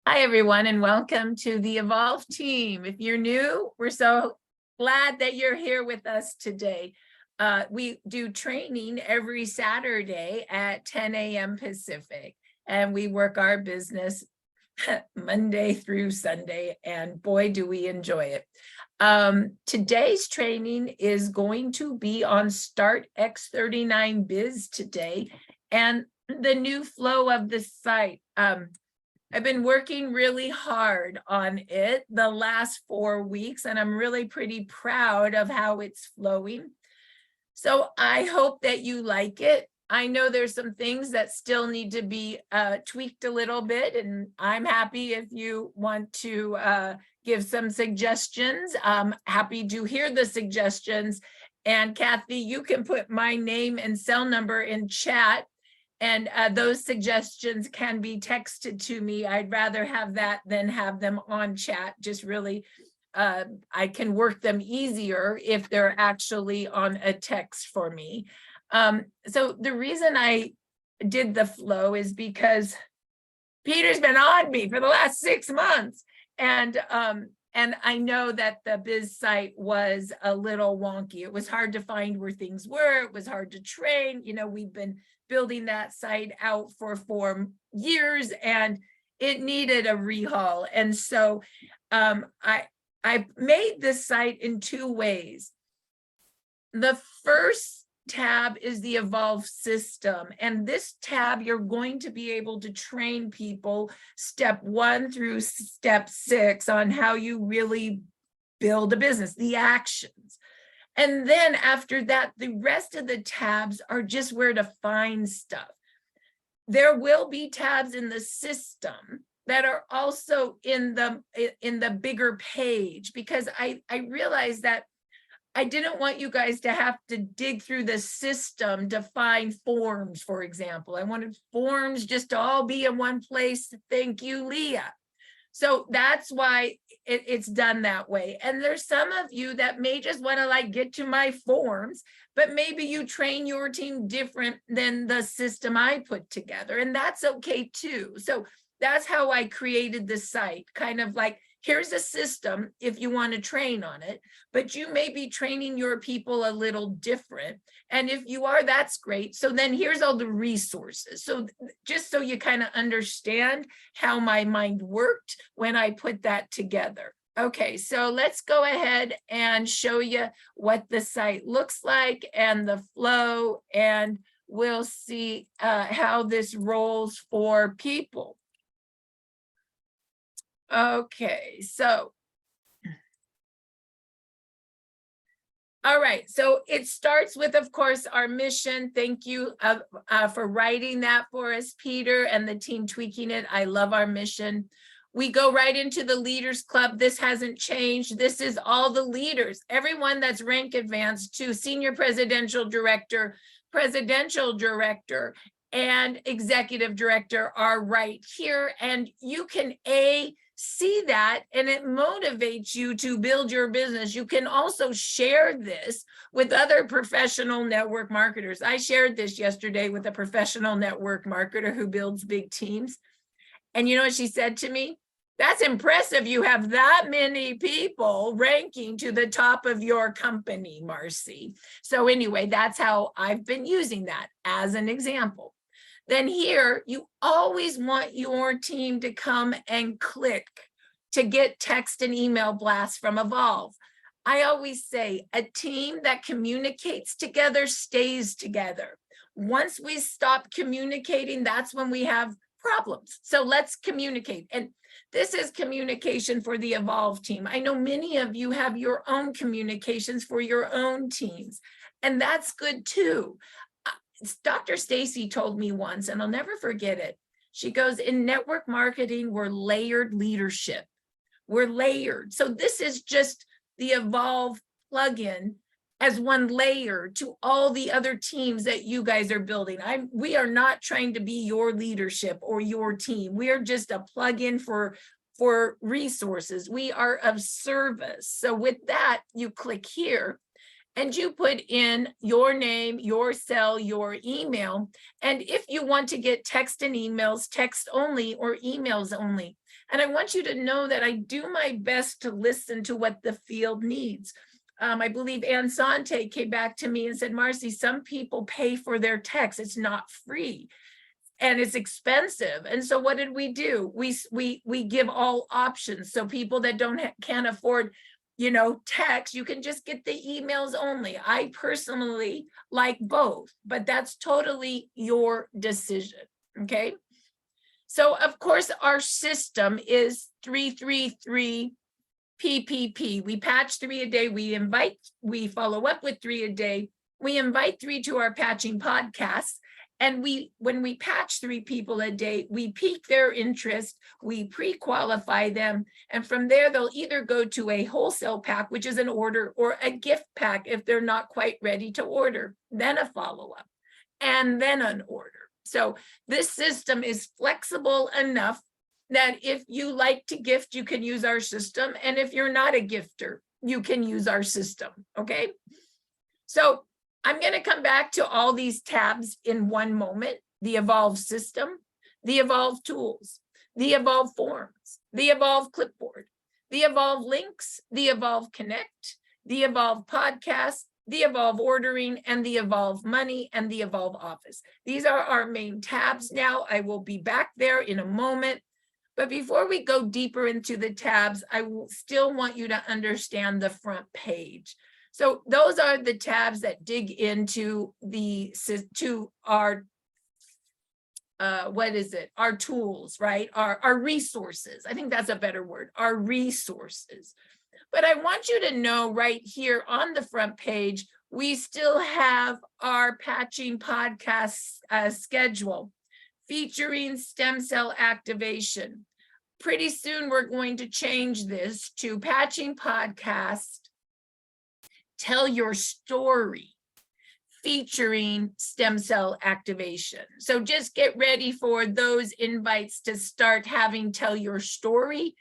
Hi, everyone, and welcome to the Evolve team. If you're new, we're so glad that you're here with us today. We do training every Saturday at 10 a.m. Pacific, and we work our business Monday through Sunday, and boy, do we enjoy it. Today's training is going to be on Start X39 Biz today, and the new flow of the site. I've been working really hard on it the last 4 weeks, and I'm really pretty proud of how it's flowing. So I hope that you like it. I know there's some things that still need to be tweaked a little bit, and I'm happy if you want to give some suggestions. I'm happy to hear the suggestions. And Kathy, you can put my name and cell number in chat, and those suggestions can be texted to me. I'd rather have that than have them on chat. Just really, I can work them easier if they're actually on a text for me. So the reason I did the flow is because Peter's been on me for the last 6 months. And I know that the biz site was a little wonky. It was hard to find where things were. It was hard to train. You know, we've been building that site out for 4 years, and it needed a rehaul. And so I made this site in 2 ways. The first tab is the Evolve system. And this tab, you're going to be able to train people step 1 through step 6 on how you really build a business, the actions. And then after that, the rest of the tabs are just where to find stuff. There will be tabs in the system that are also in the bigger page, because I realized that I didn't want you guys to have to dig through the system to find forms, for example. I wanted forms just to all be in one place. Thank you, Leah. So that's why it's done that way. And there's some of you that may just want to get to my forms, but maybe you train your team different than the system I put together. And that's okay too. So that's how I created the site, kind of like, here's a system if you want to train on it, but you may be training your people a little different. And if you are, that's great. So then here's all the resources. So just so you kind of understand how my mind worked when I put that together. Okay, so let's go ahead and show you what the site looks like and the flow, and we'll see how this rolls for people. Okay, so, all right, so it starts with, of course, our mission. Thank you for writing that for us, Peter, and the team tweaking it. I love our mission. We go right into the Leaders Club. This hasn't changed. This is all the leaders, everyone that's rank advanced to Senior Presidential Director, and Executive Director are right here. And you can see that, and it motivates you to build your business. You can also share this with other professional network marketers. I shared this yesterday with a professional network marketer who builds big teams. And you know what she said to me? That's impressive. You have that many people ranking to the top of your company, Marci. So anyway, that's how I've been using that as an example. Then here, you always want your team to come and click to get text and email blasts from Evolve. I always say a team that communicates together stays together. Once we stop communicating, that's when we have problems. So let's communicate. And this is communication for the Evolve team. I know many of you have your own communications for your own teams, and that's good too. Dr. Stacy told me once, and I'll never forget it. She goes, in network marketing, we're layered leadership. We're layered. So this is just the Evolve plugin as one layer to all the other teams that you guys are building. We are not trying to be your leadership or your team. We are just a plugin for resources. We are of service. So with that, you click here. and you put in your name, your cell, your email. And if you want to get text and emails, text only or emails only. And I want you to know that I do my best to listen to what the field needs. I believe Ann Sante came back to me and said, Marci, some people pay for their text. It's not free and it's expensive. And so what did we do? We give all options. So people that can't afford, text, you can just get the emails only. I personally like both, but that's totally your decision. Okay. So of course our system is 333 PPP. We patch 3 a day. We follow up with 3 a day. We invite 3 to our patching podcasts. And when we patch 3 people a day, we pique their interest, we pre-qualify them, and from there they'll either go to a wholesale pack, which is an order, or a gift pack if they're not quite ready to order, then a follow-up, and then an order. So this system is flexible enough that if you like to gift, you can use our system, and if you're not a gifter, you can use our system, okay? So I'm going to come back to all these tabs in one moment: the Evolve system, the Evolve tools, the Evolve forms, the Evolve clipboard, the Evolve links, the Evolve connect, the Evolve podcast, the Evolve ordering, and the Evolve money, and the Evolve office. These are our main tabs now. I will be back there in a moment. But before we go deeper into the tabs, I still want you to understand the front page. So those are the tabs that dig into our our tools, right? Our resources. I think that's a better word, our resources. But I want you to know right here on the front page, we still have our patching podcast schedule featuring stem cell activation. Pretty soon we're going to change this to patching podcast Tell Your Story, featuring stem cell activation. So just get ready for those invites to start having Tell Your Story.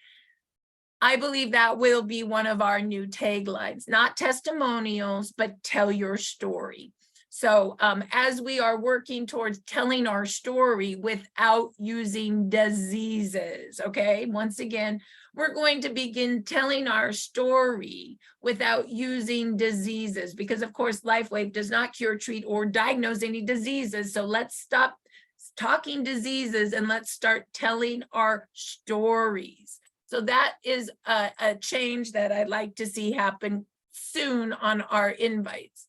I believe that will be one of our new taglines, not testimonials, but Tell Your Story. So as we are working towards telling our story without using diseases, okay? Once again, we're going to begin telling our story without using diseases because, of course, LifeWave does not cure, treat, or diagnose any diseases. So let's stop talking diseases and let's start telling our stories. So that is a change that I'd like to see happen soon on our invites.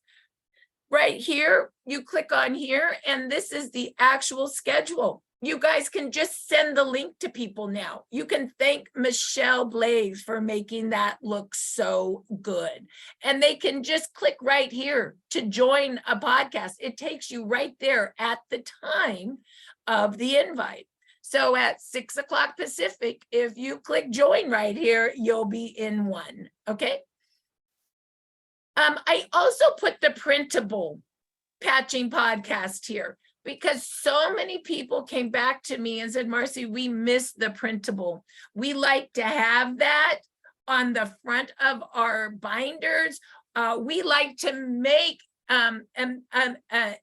Right here, you click on here, and this is the actual schedule. You guys can just send the link to people now. You can thank Michelle Blaze for making that look so good. And they can just click right here to join a podcast. It takes you right there at the time of the invite. So at 6 o'clock Pacific, if you click join right here, you'll be in one, okay? I also put the printable patching podcast here because so many people came back to me and said, Marci, we missed the printable. We like to have that on the front of our binders. We like to make a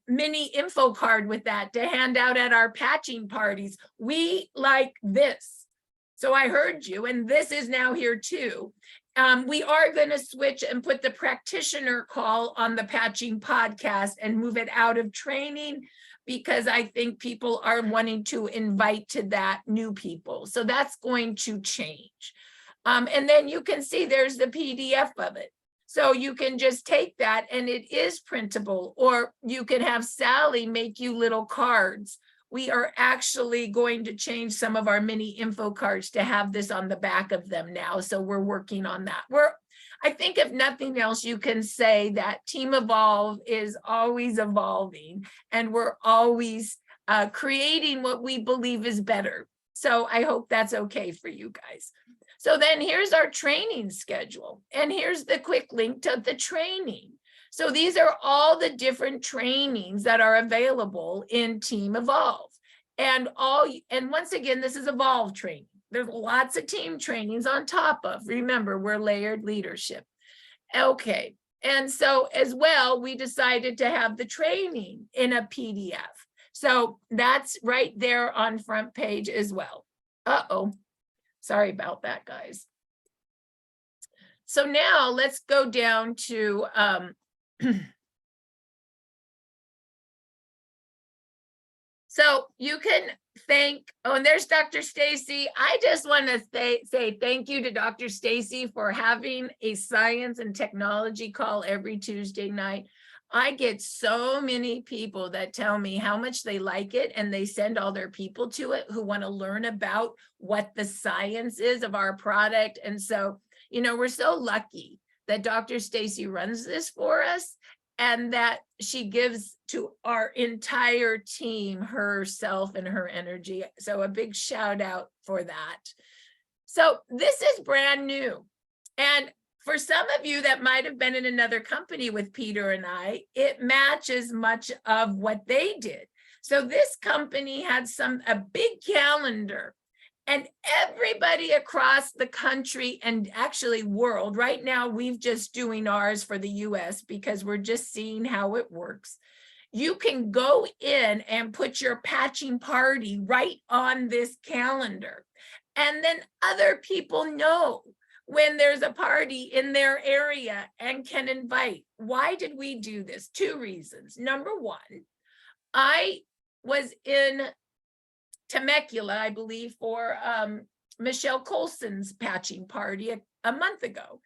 mini info card with that to hand out at our patching parties. We like this. So I heard you, and this is now here too. We are going to switch and put the practitioner call on the patching podcast and move it out of training because I think people are wanting to invite to that new people. So that's going to change. And then you can see there's the PDF of it. So you can just take that and it is printable, or you can have Sally make you little cards. We are actually going to change some of our mini info cards to have this on the back of them now. So we're working on that. I think if nothing else, you can say that Team Evolve is always evolving and we're always creating what we believe is better. So I hope that's okay for you guys. So then here's our training schedule. And here's the quick link to the training. So these are all the different trainings that are available in Team Evolve. And once again, this is Evolve training. There's lots of team trainings on top of. Remember, we're layered leadership. Okay. And so as well, we decided to have the training in a PDF. So that's right there on front page as well. Uh-oh, sorry about that, guys. So now let's go down to, so you can thank, oh, and there's Dr. Stacy. I just want to say thank you to Dr. Stacy for having a science and technology call every Tuesday night. I get so many people that tell me how much they like it, and they send all their people to it who want to learn about what the science is of our product. And so, you know, we're so lucky that Dr. Stacy runs this for us, and that she gives to our entire team herself and her energy. So a big shout out for that. So this is brand new. And for some of you that might have been in another company with Peter and I, it matches much of what they did. So this company had a big calendar, and everybody across the country and actually world, right now we've just doing ours for the US because we're just seeing how it works. You can go in and put your patching party right on this calendar. And then other people know when there's a party in their area and can invite. Why did we do this? 2 reasons. Number one, I was in Temecula, I believe, for Michelle Colson's patching party a month ago.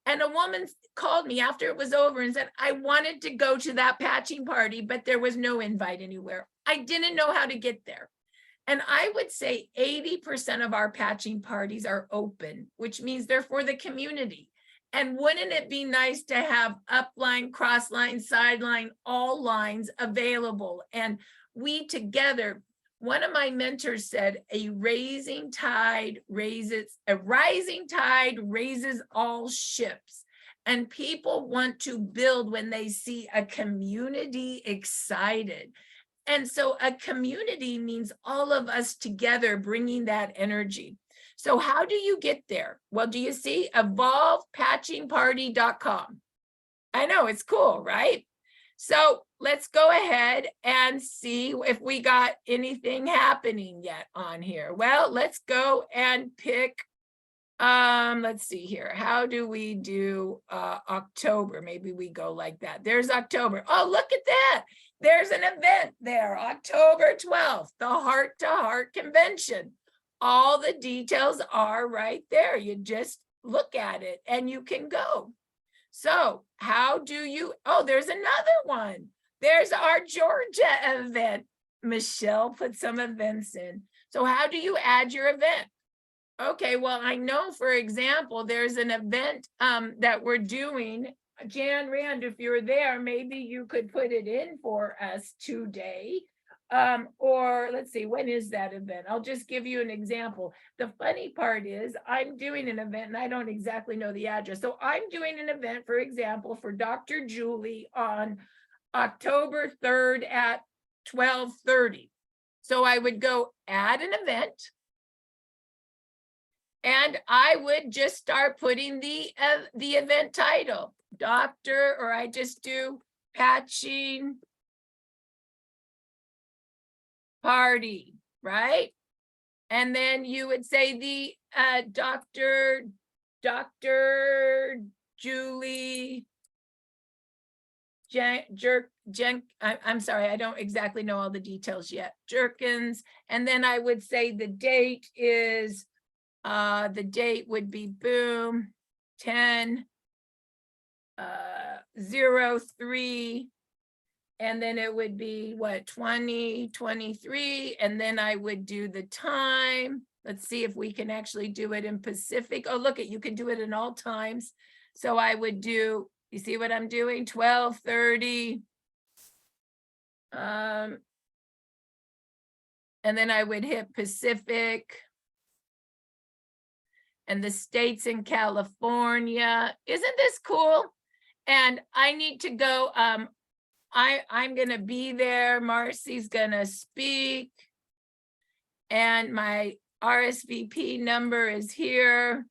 And a woman called me after it was over and said, I wanted to go to that patching party, but there was no invite anywhere. I didn't know how to get there. And I would say 80% of our patching parties are open, which means they're for the community. And wouldn't it be nice to have upline, crossline, sideline, all lines available? And we together, one of my mentors said, a rising tide raises all ships. And people want to build when they see a community excited. And so a community means all of us together bringing that energy. So how do you get there? Well, do you see? EvolvePatchingParty.com. I know, it's cool, right? So let's go ahead and see if we got anything happening yet on here. Well, let's go and pick, let's see here. How do we do October? Maybe we go like that. There's October. Oh, look at that. There's an event there, October 12th, the Heart to Heart Convention. All the details are right there. You just look at it and you can go. So how do you, oh, there's another one. There's our Georgia event. Michelle put some events in. So how do you add your event? Okay, well, I know, for example, there's an event that we're doing. Jan Rand, if you're there, maybe you could put it in for us today. Or let's see, when is that event? I'll just give you an example. The funny part is I'm doing an event and I don't exactly know the address. So I'm doing an event, for example, for Dr. Julie on October 3rd at 12:30. So I would go add an event, and I would just start putting the event title, Doctor, or I just do patching party, right? And then you would say the Dr. Julie I'm sorry, I don't exactly know all the details yet. Jerkins. And then I would say the date is, the date would be boom, 10/03. And then it would be what, 2023. And then I would do the time. Let's see if we can actually do it in Pacific. Oh, look, you can do it in all times. So I would do, you see what I'm doing? 12:30. And then I would hit Pacific. And the states in California. Isn't this cool? And I need to go, I'm gonna be there. Marci's gonna speak. And my RSVP number is here.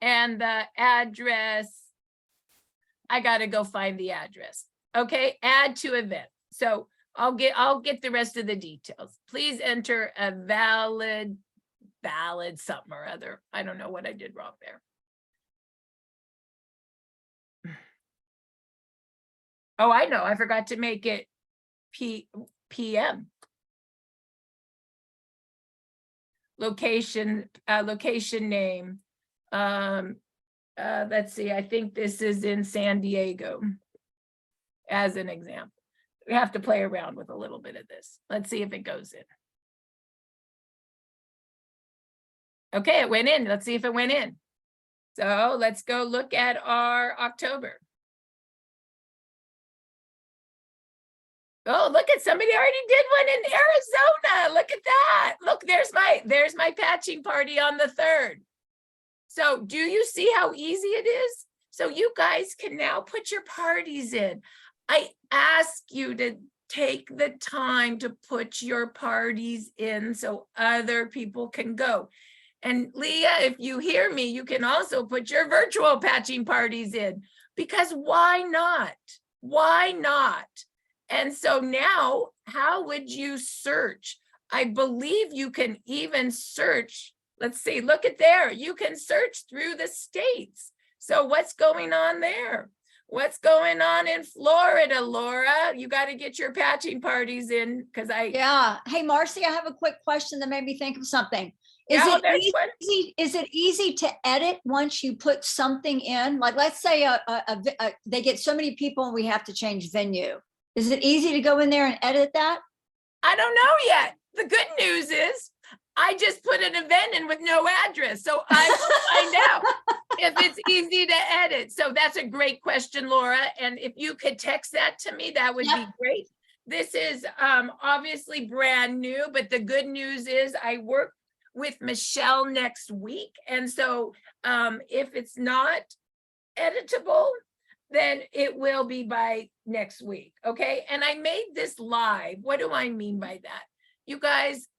And the address, I gotta go find the address. Okay, add to event. So I'll get the rest of the details. Please enter a valid something or other. I don't know what I did wrong there. Oh, I know, I forgot to make it PM. Location name. Let's see, I think this is in San Diego as an example. We have to play around with a little bit of this. Let's see if it goes in. Okay, it went in. Let's see if it went in. So let's go look at our October. Oh, look at somebody already did one in Arizona. Look at that. Look, there's my patching party on the 3rd. So do you see how easy it is? So you guys can now put your parties in. I ask you to take the time to put your parties in so other people can go. And Leah, if you hear me, you can also put your virtual patching parties in, because why not? Why not? And so now, how would you search? I believe you can even search. Let's see, look at there. You can search through the states. So what's going on there? What's going on in Florida, Laura? You got to get your patching parties in, because Yeah. Hey, Marci, I have a quick question that made me think of something. Is it easy to edit once you put something in? Like, let's say they get so many people and we have to change venue. Is it easy to go in there and edit that? I don't know yet. The good news is I just put an event in with no address. So I will find out if it's easy to edit. So that's a great question, Laura. And if you could text that to me, that would be great. This is obviously brand new, but the good news is I work with Michelle next week. And so if it's not editable, then it will be by next week. Okay. And I made this live. What do I mean by that? You guys,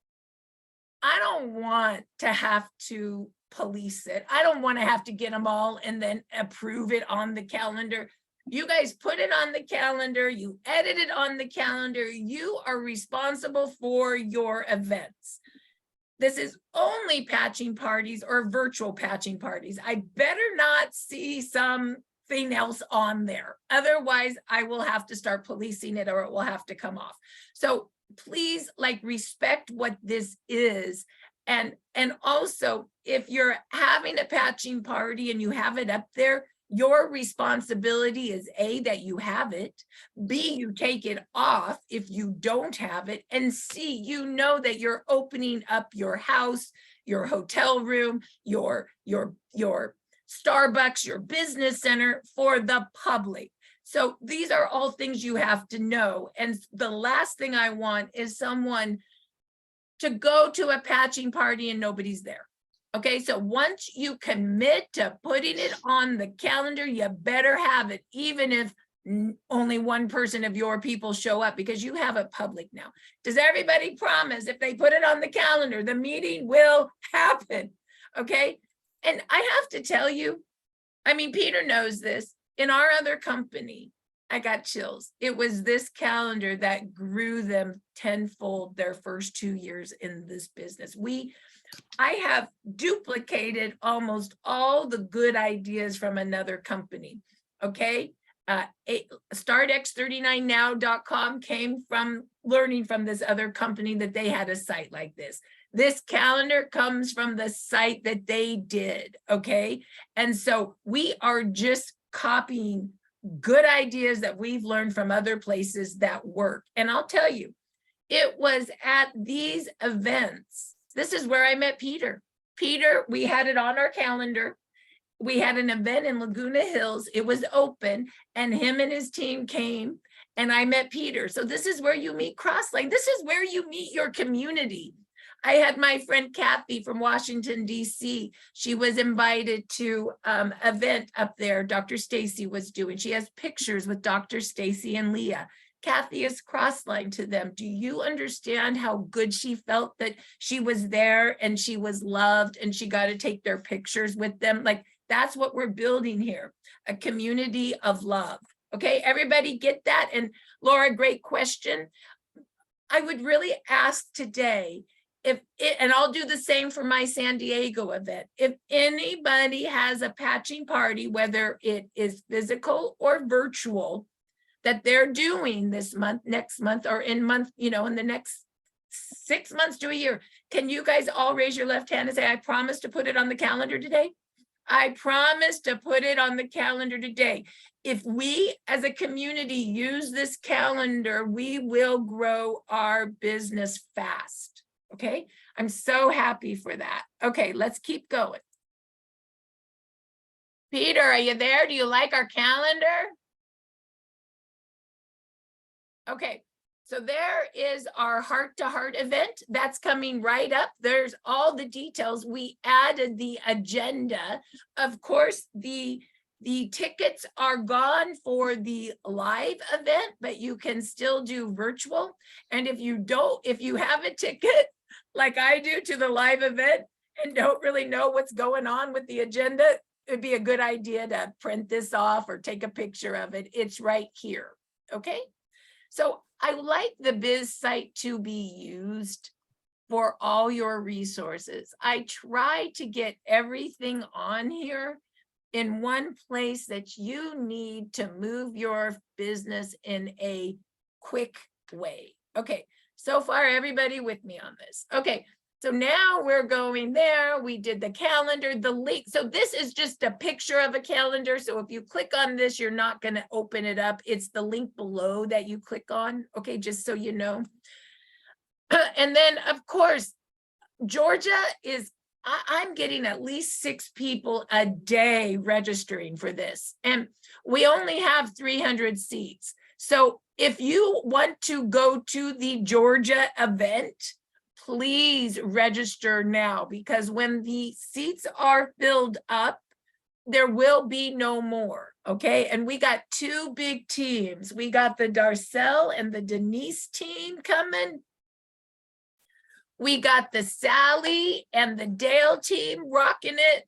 I don't want to have to police it. I don't want to have to get them all and then approve it on the calendar. You guys put it on the calendar. You edit it on the calendar. You are responsible for your events. This is only patching parties or virtual patching parties. I better not see something else on there. Otherwise, I will have to start policing it, or it will have to come off. So please, like, respect what this is. And also, if you're having a patching party and you have it up there, your responsibility is A, that you have it, B, you take it off if you don't have it, and C, you know that you're opening up your house, your hotel room, your Starbucks, your business center for the public. So these are all things you have to know. And the last thing I want is someone to go to a patching party and nobody's there. Okay, so once you commit to putting it on the calendar, you better have it, even if only one person of your people show up, because you have it public now. Does everybody promise if they put it on the calendar, the meeting will happen? Okay, and I have to tell you, I mean, Peter knows this. In our other company, I got chills. It was this calendar that grew them tenfold their first 2 years in this business. I have duplicated almost all the good ideas from another company. Okay. StartX39now.com came from learning from this other company that they had a site like this. This calendar comes from the site that they did. Okay. And so we are just copying good ideas that we've learned from other places that work. And I'll tell you, it was at these events. This is where I met Peter. Peter, we had it on our calendar. We had an event in Laguna Hills. It was open, and him and his team came, and I met Peter. So this is where you meet Crossline. This is where you meet your community. I had my friend Kathy from Washington, D.C. She was invited to an event up there Dr. Stacy was doing. She has pictures with Dr. Stacy and Leah. Kathy is crossline to them. Do you understand how good she felt that she was there and she was loved and she got to take their pictures with them? Like, That's what we're building here, a community of love. Okay, everybody get that? And Laura, great question. I would really ask today and I'll do the same for my San Diego event. If anybody has a patching party, whether it is physical or virtual, that they're doing this month, next month, or in the next 6 months to a year, can you guys all raise your left hand and say, I promise to put it on the calendar today? I promise to put it on the calendar today. If we as a community use this calendar, we will grow our business fast. Okay, I'm so happy for that. Okay, let's keep going. Peter, are you there? Do you like our calendar? Okay, so there is our heart-to-heart event that's coming right up. There's all the details. We added the agenda. Of course, the tickets are gone for the live event, but you can still do virtual. And if you have a ticket like I do to the live event and don't really know what's going on with the agenda, it'd be a good idea to print this off or take a picture of it. It's right here, okay? So I like the Biz site to be used for all your resources. I try to get everything on here in one place that you need to move your business in a quick way. Okay, so far everybody with me on this. Okay, so now we're going there. We did the calendar, the link. So this is just a picture of a calendar. So if you click on this, you're not going to open it up. It's the link below that you click on. Okay, just so you know. And then, of course, Georgia is, I'm getting at least 6 people a day registering for this. And we only have 300 seats. So if you want to go to the Georgia event, please register now, because when the seats are filled up, there will be no more, okay? And we got 2 big teams. We got the Darcel and the Denise team coming. We got the Sally and the Dale team rocking it.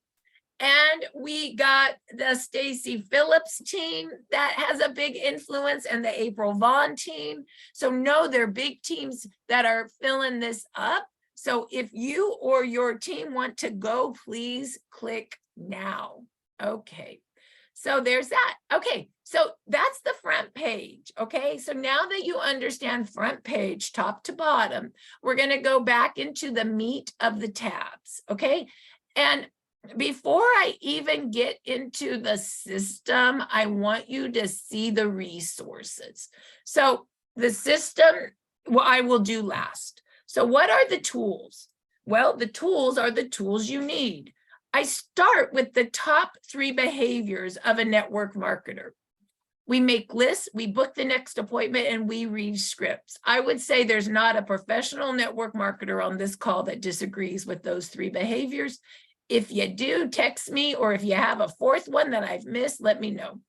And we got the Stacy Phillips team that has a big influence, and the April Vaughn team. So no, they're big teams that are filling this up. So if you or your team want to go, please click now. Okay, so there's that. Okay, so that's the front page. Okay, so now that you understand front page, top to bottom, we're going to go back into the meat of the tabs. Okay, and before I even get into the system, I want you to see the resources. So the system, well, I will do last. So what are the tools? Well, the tools are the tools you need. I start with the top 3 behaviors of a network marketer. We make lists, we book the next appointment, and we read scripts. I would say there's not a professional network marketer on this call that disagrees with those 3 behaviors. If you do, text me, or if you have a 4th one that I've missed, let me know.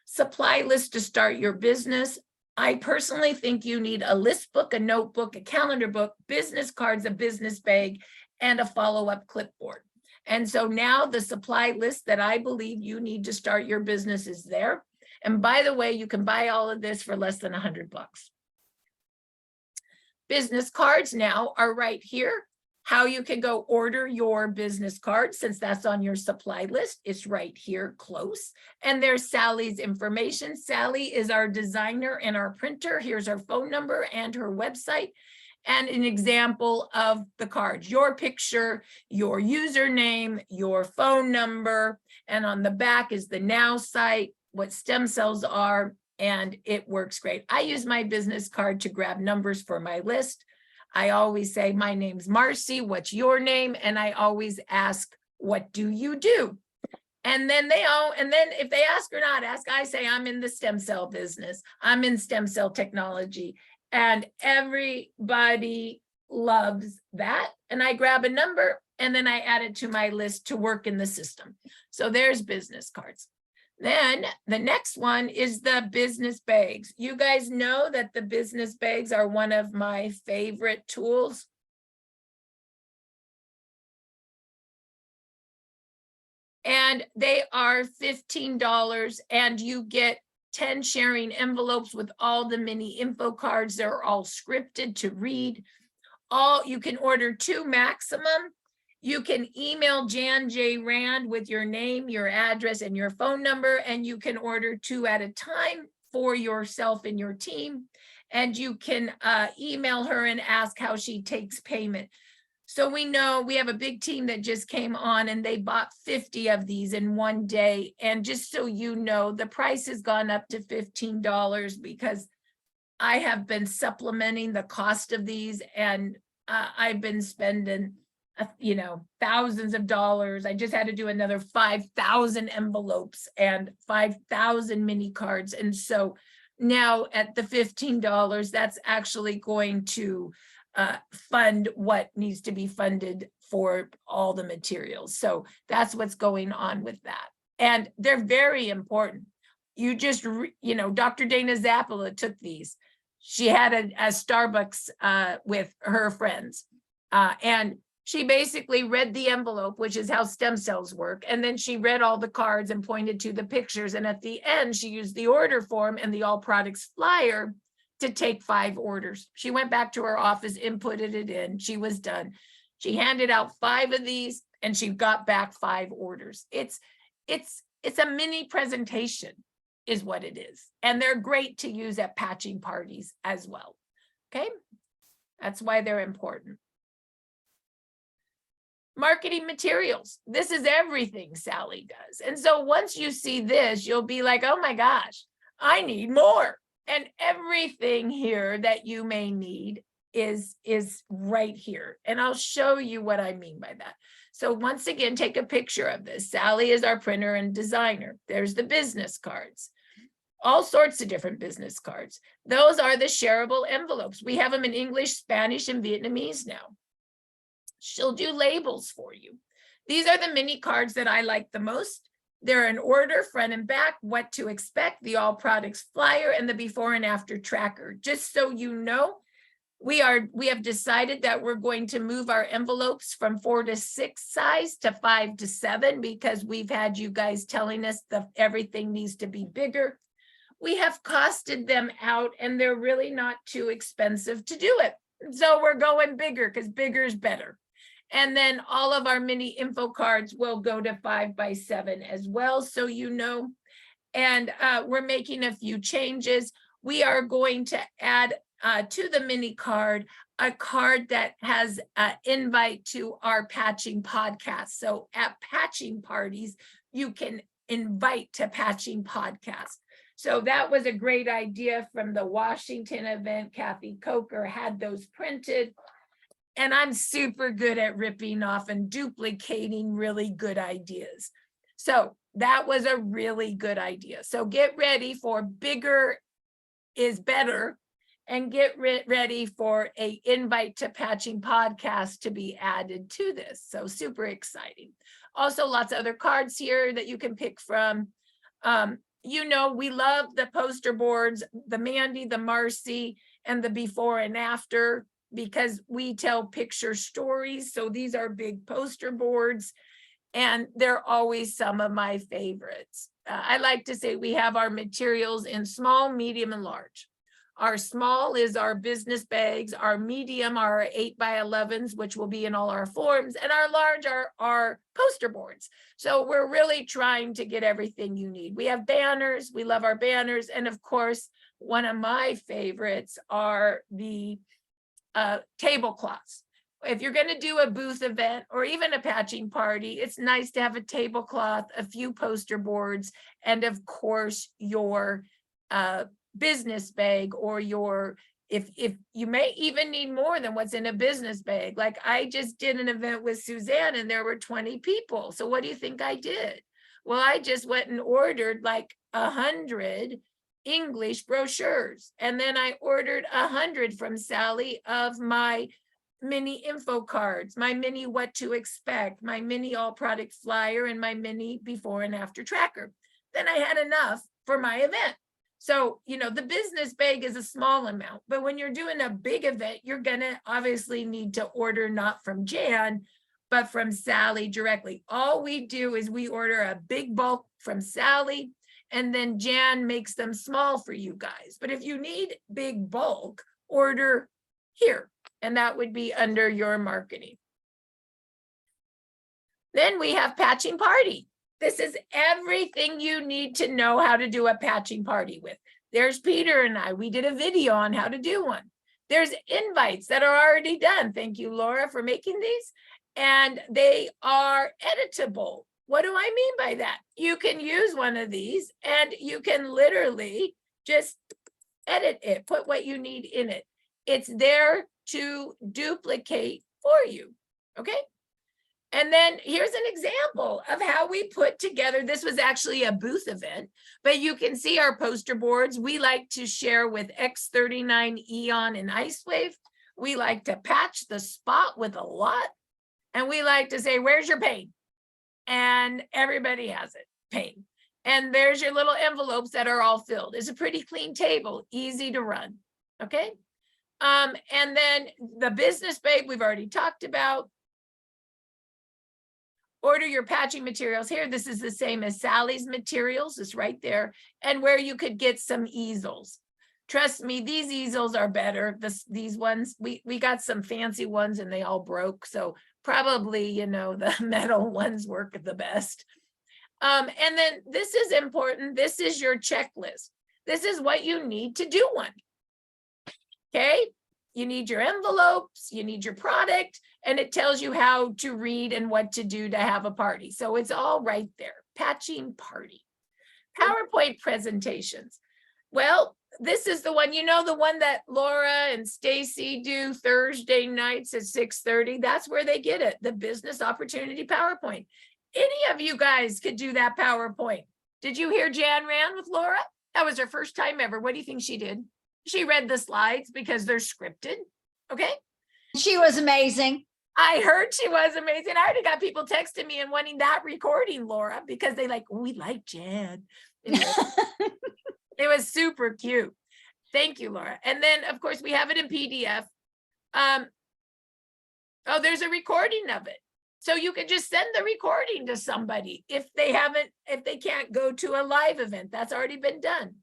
Supply list to start your business. I personally think you need a list book, a notebook, a calendar book, business cards, a business bag, and a follow-up clipboard. And so now the supply list that I believe you need to start your business is there. And by the way, you can buy all of this for less than $100. Business cards now are right here. How you can go order your business card, since that's on your supply list. It's right here close. And there's Sally's information. Sally is our designer and our printer. Here's her phone number and her website, and an example of the cards, your picture, your username, your phone number, and on the back is the Now site, what stem cells are, and it works great. I use my business card to grab numbers for my list. I always say, my name's Marci, what's your name? And I always ask, what do you do? And then if they ask or not ask, I say, I'm in the stem cell business. I'm in stem cell technology. And everybody loves that. And I grab a number and then I add it to my list to work in the system. So there's business cards. Then the next one is the business bags. You guys know that the business bags are one of my favorite tools. and they are $15, and you get 10 sharing envelopes with all the mini info cards. They're all scripted to read. You can order 2 maximum. You can email Jan J. Rand with your name, your address, and your phone number, and you can order 2 at a time for yourself and your team. And you can email her and ask how she takes payment. So we know we have a big team that just came on, and they bought 50 of these in one day. And just so you know, the price has gone up to $15 because I have been supplementing the cost of these, and I've been spending, thousands of dollars. I just had to do another 5,000 envelopes and 5,000 mini cards. And so now at the $15, that's actually going to fund what needs to be funded for all the materials. So that's what's going on with that. And they're very important. You just, Dr. Dana Zappala took these. She had a Starbucks with her friends. And she basically read the envelope, which is how stem cells work. And then she read all the cards and pointed to the pictures. And at the end, she used the order form and the all products flyer to take 5 orders. She went back to her office, inputted it in. She was done. She handed out 5 of these, and she got back 5 orders. It's a mini presentation is what it is. And they're great to use at patching parties as well. Okay. That's why they're important. Marketing materials. This is everything Sally does. And so once you see this, you'll be like, oh my gosh, I need more. And everything here that you may need is right here. And I'll show you what I mean by that. So once again, take a picture of this. Sally is our printer and designer. There's the business cards. All sorts of different business cards. Those are the shareable envelopes. We have them in English, Spanish, and Vietnamese now. She'll do labels for you. These are the mini cards that I like the most. They're in order, front and back, what to expect, the all products flyer, and the before and after tracker. Just so you know, we have decided that we're going to move our envelopes from 4 to 6 size to 5 to 7 because we've had you guys telling us that everything needs to be bigger. We have costed them out, and they're really not too expensive to do it. So we're going bigger because bigger is better. And then all of our mini info cards will go to 5 by 7 as well, so you know. And we're making a few changes. We are going to add to the mini card a card that has an invite to our patching podcast. So at patching parties, you can invite to patching podcast. So that was a great idea from the Washington event. Kathy Coker had those printed. And I'm super good at ripping off and duplicating really good ideas. So that was a really good idea. So get ready for bigger is better, and get ready for an invite to patching podcast to be added to this. So super exciting. Also lots of other cards here that you can pick from. We love the poster boards, the Mandy, the Marci, and the before and after, because we tell picture stories. So these are big poster boards, and they're always some of my favorites. I like to say we have our materials in small, medium, and large. Our small is our business bags. Our medium are our 8 by 11s, which will be in all our forms, and our large are our poster boards. So we're really trying to get everything you need. We have banners. We love our banners. And of course, one of my favorites are the tablecloths. If you're going to do a booth event or even a patching party, it's nice to have a tablecloth, a few poster boards, and of course your business bag, or your, if you may even need more than what's in a business bag. Like I just did an event with Suzanne and there were 20 people. So what do you think I did? Well, I just went and ordered like 100 English brochures. And then I ordered 100 from Sally of my mini info cards, my mini what to expect, my mini all product flyer, and my mini before and after tracker. Then I had enough for my event. So, the business bag is a small amount, but when you're doing a big event, you're going to obviously need to order not from Jan, but from Sally directly. All we do is we order a big bulk from Sally, and then Jan makes them small for you guys. But if you need big bulk, order here, and that would be under your marketing. Then we have patching party. This is everything you need to know how to do a patching party with. There's Peter and I, we did a video on how to do one. There's invites that are already done. Thank you, Laura, for making these. And they are editable. What do I mean by that? You can use one of these and you can literally just edit it, put what you need in it. It's there to duplicate for you, okay? And then here's an example of how we put together, this was actually a booth event, but you can see our poster boards. We like to share with X39, Eon, and Icewave. We like to patch the spot with a lot. And we like to say, where's your paint? And everybody has it, paint. And there's your little envelopes that are all filled. It's a pretty clean table, easy to run, okay? And then the business babe, we've already talked about. Order your patching materials here. This is the same as Sally's materials. It's right there. And where you could get some easels. Trust me, these easels are better. These ones, we got some fancy ones and they all broke. So probably, you know, the metal ones work the best. And then this is important. This is your checklist. This is what you need to do one. Okay. You need your envelopes, you need your product, and it tells you how to read and what to do to have a party. So it's all right there. Patching party. PowerPoint presentations. Well, this is the one, you know, the one that Laura and Stacy do Thursday nights at 6:30. That's where they get it, the business opportunity PowerPoint. Any of you guys could do that PowerPoint. Did you hear Jan ran with Laura? That was her first time ever. What do you think she did? She read the slides because they're scripted, okay? She was amazing. I heard she was amazing. I already got people texting me and wanting that recording, Laura, because they like, we like Jan. Anyway, it was super cute. Thank you, Laura. And then, of course, we have it in PDF. Oh, there's a recording of it. So you can just send the recording to somebody if they can't go to a live event. That's already been done.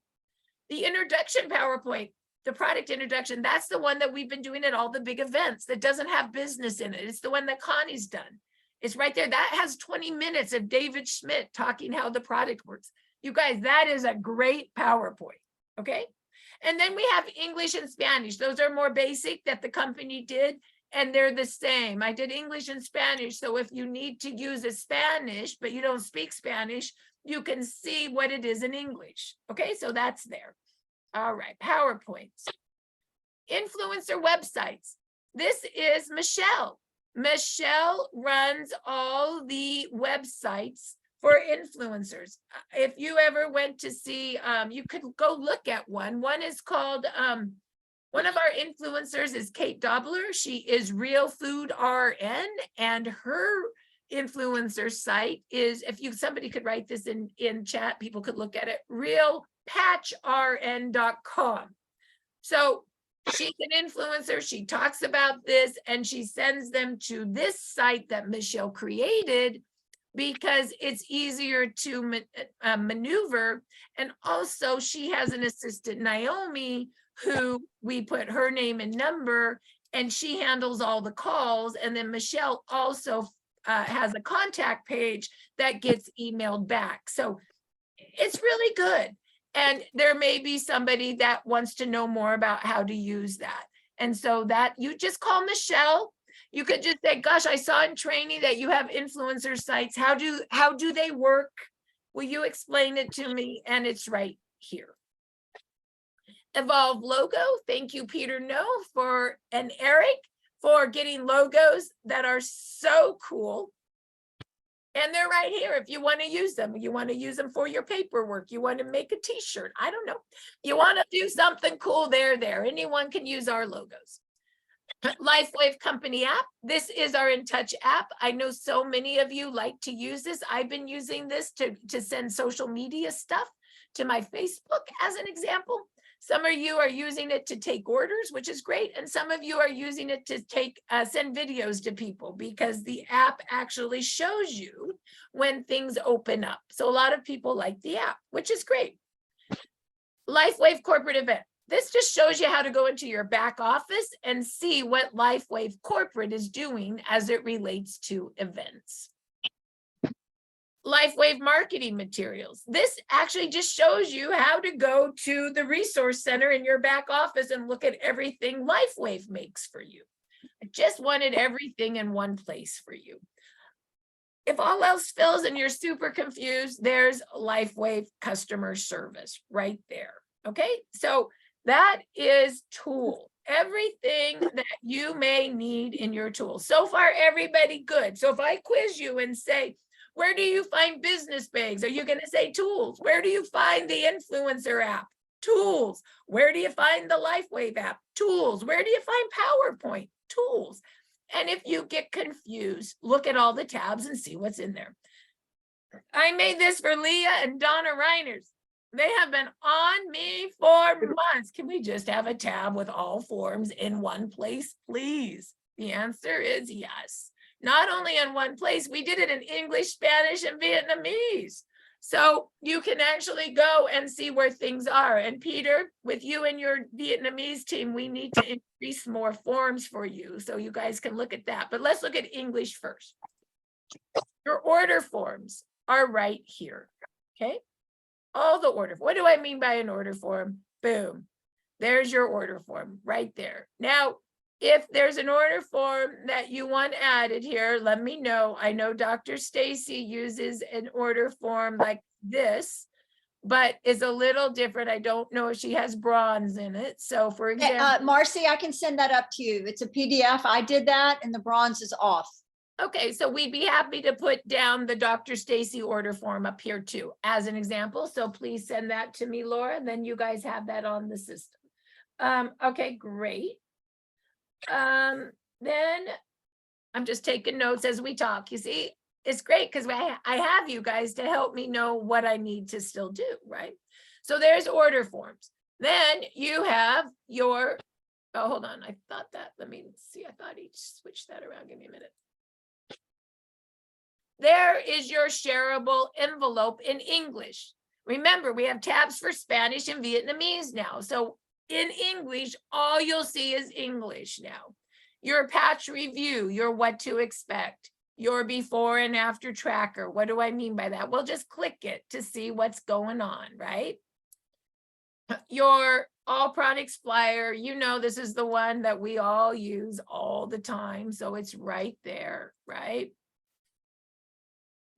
The introduction PowerPoint, the product introduction, that's the one that we've been doing at all the big events that doesn't have business in it. It's the one that Connie's done. It's right there. That has 20 minutes of David Schmidt talking how the product works. You guys, that is a great PowerPoint, okay? And then we have English and Spanish. Those are more basic that the company did, and they're the same. I did English and Spanish, so if you need to use a Spanish, but you don't speak Spanish, you can see what it is in English. Okay, so that's there. All right, PowerPoints. Influencer websites. This is Michelle. Michelle runs all the websites for influencers. If you ever went to see, you could go look at one. One is called, one of our influencers is Kate Dobler. She is Real Food RN, and her influencer site is, if somebody could write this in chat, people could look at it, realpatchrn.com. So she's an influencer, she talks about this, and she sends them to this site that Michelle created because it's easier to maneuver. And also she has an assistant, Naomi, who we put her name and number, and she handles all the calls. And then Michelle also has a contact page that gets emailed back. So it's really good. And there may be somebody that wants to know more about how to use that. And so that you just call Michelle. You could just say, gosh, I saw in training that you have influencer sites. How do they work? Will you explain it to me? And it's right here. Evolve logo. Thank you, Peter No, and Eric for getting logos that are so cool. And they're right here if you want to use them. You want to use them for your paperwork. You want to make a t-shirt. I don't know. You want to do something cool, they're there. Anyone can use our logos. LifeWave Company app. This is our In Touch app. I know so many of you like to use this. I've been using this to send social media stuff to my Facebook as an example. Some of you are using it to take orders, which is great. And some of you are using it to send videos to people because the app actually shows you when things open up. So a lot of people like the app, which is great. LifeWave corporate event. This just shows you how to go into your back office and see what LifeWave corporate is doing as it relates to events. LifeWave marketing materials. This actually just shows you how to go to the resource center in your back office and look at everything LifeWave makes for you. I just wanted everything in one place for you. If all else fails and you're super confused, there's LifeWave customer service right there. Okay, so that is tool. Everything that you may need in your tool. So far, everybody good. So if I quiz you and say, where do you find business bags? Are you going to say tools? Where do you find the influencer app? Tools. Where do you find the LifeWave app? Tools. Where do you find PowerPoint? Tools. And if you get confused, look at all the tabs and see what's in there. I made this for Leah and Donna Reiners. They have been on me for months. Can we just have a tab with all forms in one place, please? The answer is yes. Not only in one place, we did it in English, Spanish, and Vietnamese. So you can actually go and see where things are. And Peter, with you and your Vietnamese team, we need to increase more forms for you so you guys can look at that. But let's look at English first. Your order forms are right here, okay? All the order. What do I mean by an order form? Boom. There's your order form right there. Now, if there's an order form that you want added here, let me know. I know Dr. Stacy uses an order form like this, but is a little different. I don't know if she has bronze in it. So for example, Marci, I can send that up to you. It's a PDF. I did that and the bronze is off. Okay, so we'd be happy to put down the Dr. Stacy order form up here too, as an example. So please send that to me, Laura, and then you guys have that on the system. Okay, great. Then I'm just taking notes as we talk. You see, it's great because I have you guys to help me know what I need to still do, right? So there's order forms. Then you have your, oh, hold on. I thought that, let me see. I thought he switched that around. Give me a minute. There is your shareable envelope in English. Remember, we have tabs for Spanish and Vietnamese now. So in English, all you'll see is English now. Your patch review, your what to expect, your before and after tracker. What do I mean by that? Well, just click it to see what's going on, right? Your all products flyer, you know, this is the one that we all use all the time. So it's right there, right?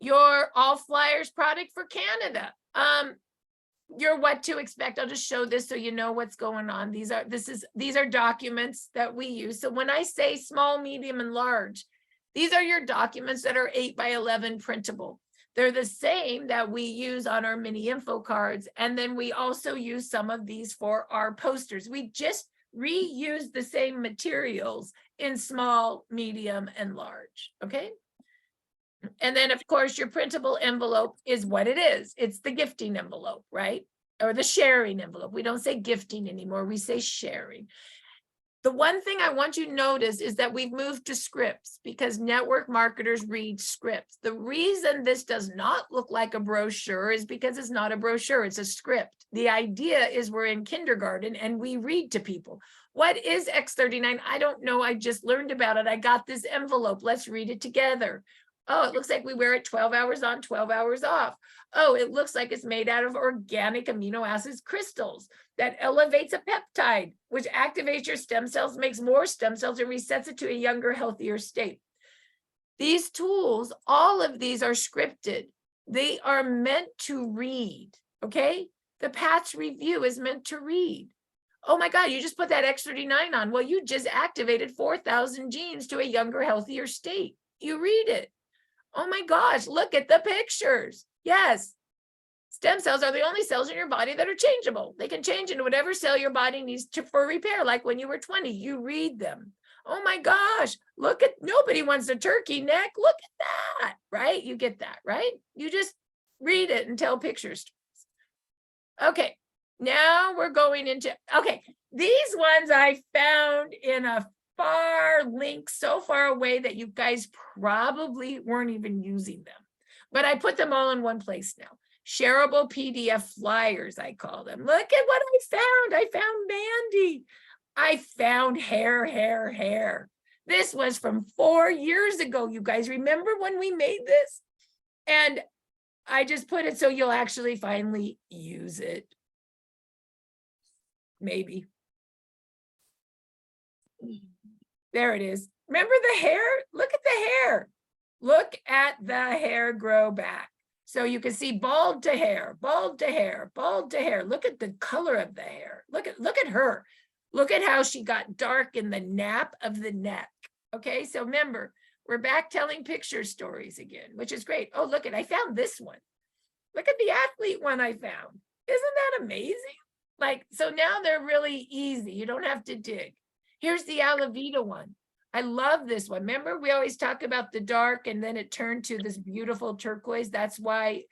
Your all flyers product for Canada. Your what to expect. I'll just show this so you know what's going on. These are documents that we use. So when I say small, medium, and large, these are your documents that are 8 by 11 printable. They're the same that we use on our mini info cards. And then we also use some of these for our posters. We just reuse the same materials in small, medium, and large, okay? And then, of course, your printable envelope is what it is. It's the gifting envelope, right? Or the sharing envelope. We don't say gifting anymore. We say sharing. The one thing I want you to notice is that we've moved to scripts because network marketers read scripts. The reason this does not look like a brochure is because it's not a brochure. It's a script. The idea is we're in kindergarten and we read to people. What is X39? I don't know. I just learned about it. I got this envelope. Let's read it together. Oh, it looks like we wear it 12 hours on, 12 hours off. Oh, it looks like it's made out of organic amino acids crystals that elevates a peptide, which activates your stem cells, makes more stem cells, and resets it to a younger, healthier state. These tools, all of these are scripted. They are meant to read, okay? The patch review is meant to read. Oh my God, you just put that X39 on. Well, you just activated 4,000 genes to a younger, healthier state. You read it. Oh my gosh, look at the pictures. Yes, stem cells are the only cells in your body that are changeable. They can change into whatever cell your body needs for repair, like when you were 20, you read them. Oh my gosh, look at, nobody wants a turkey neck. Look at that, right? You get that, right? You just read it and tell pictures. Okay, Now we're going into, okay, these ones I found in a far link so far away that you guys probably weren't even using them. But I put them all in one place now. Shareable PDF flyers, I call them. Look at what I found. I found Mandy. I found hair. This was from 4 years ago. You guys remember when we made this? And I just put it so you'll actually finally use it. Maybe. There it is. Remember the hair? Look at the hair. Look at the hair grow back. So you can see bald to hair, bald to hair, bald to hair. Look at the color of the hair. Look at her. Look at how she got dark in the nape of the neck. Okay, so remember, we're back telling picture stories again, which is great. Oh, look I found this one. Look at the athlete one I found. Isn't that amazing? Like, so now they're really easy. You don't have to dig. Here's the Alavita one. I love this one. Remember, we always talk about the dark and then it turned to this beautiful turquoise. That's why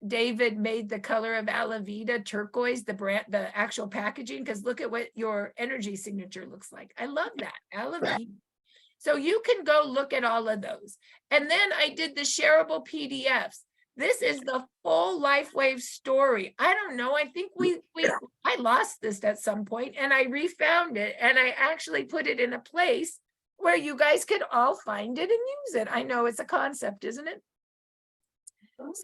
David made the color of Alavita turquoise, the brand, the actual packaging, because look at what your energy signature looks like. I love that, Alavita. So you can go look at all of those. And then I did the shareable PDFs. This is the full LifeWave story. I don't know. I think I lost this at some point and I refound it and I actually put it in a place where you guys could all find it and use it. I know it's a concept, isn't it?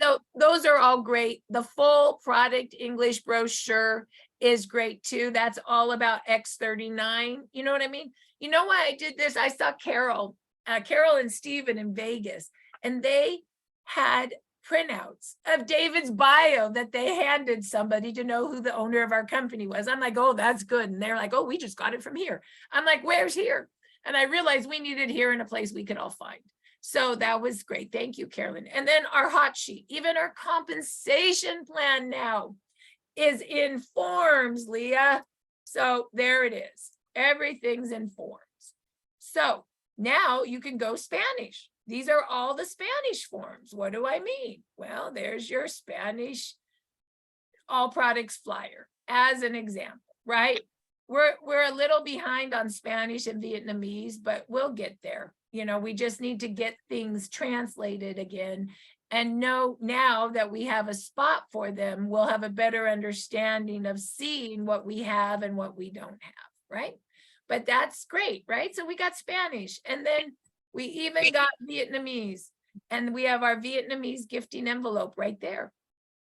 So those are all great. The full product English brochure is great too. That's all about X39. You know what I mean? You know why I did this? I saw Carol and Steven in Vegas, and they had printouts of David's bio that they handed somebody to know who the owner of our company was. I'm like, oh, that's good. And they're like, oh, we just got it from here. I'm like, where's here? And I realized we needed here in a place we could all find. So that was great. Thank you, Carolyn. And then our hot sheet, even our compensation plan now is in forms, Leah. So there it is. Everything's in forms. So now you can go Spanish. These are all the Spanish forms. What do I mean? Well, there's your Spanish all products flyer as an example, right? We're a little behind on Spanish and Vietnamese, but we'll get there. You know, we just need to get things translated again and know now that we have a spot for them, we'll have a better understanding of seeing what we have and what we don't have, right? But that's great, right? So we got Spanish and then we even got Vietnamese and we have our Vietnamese gifting envelope right there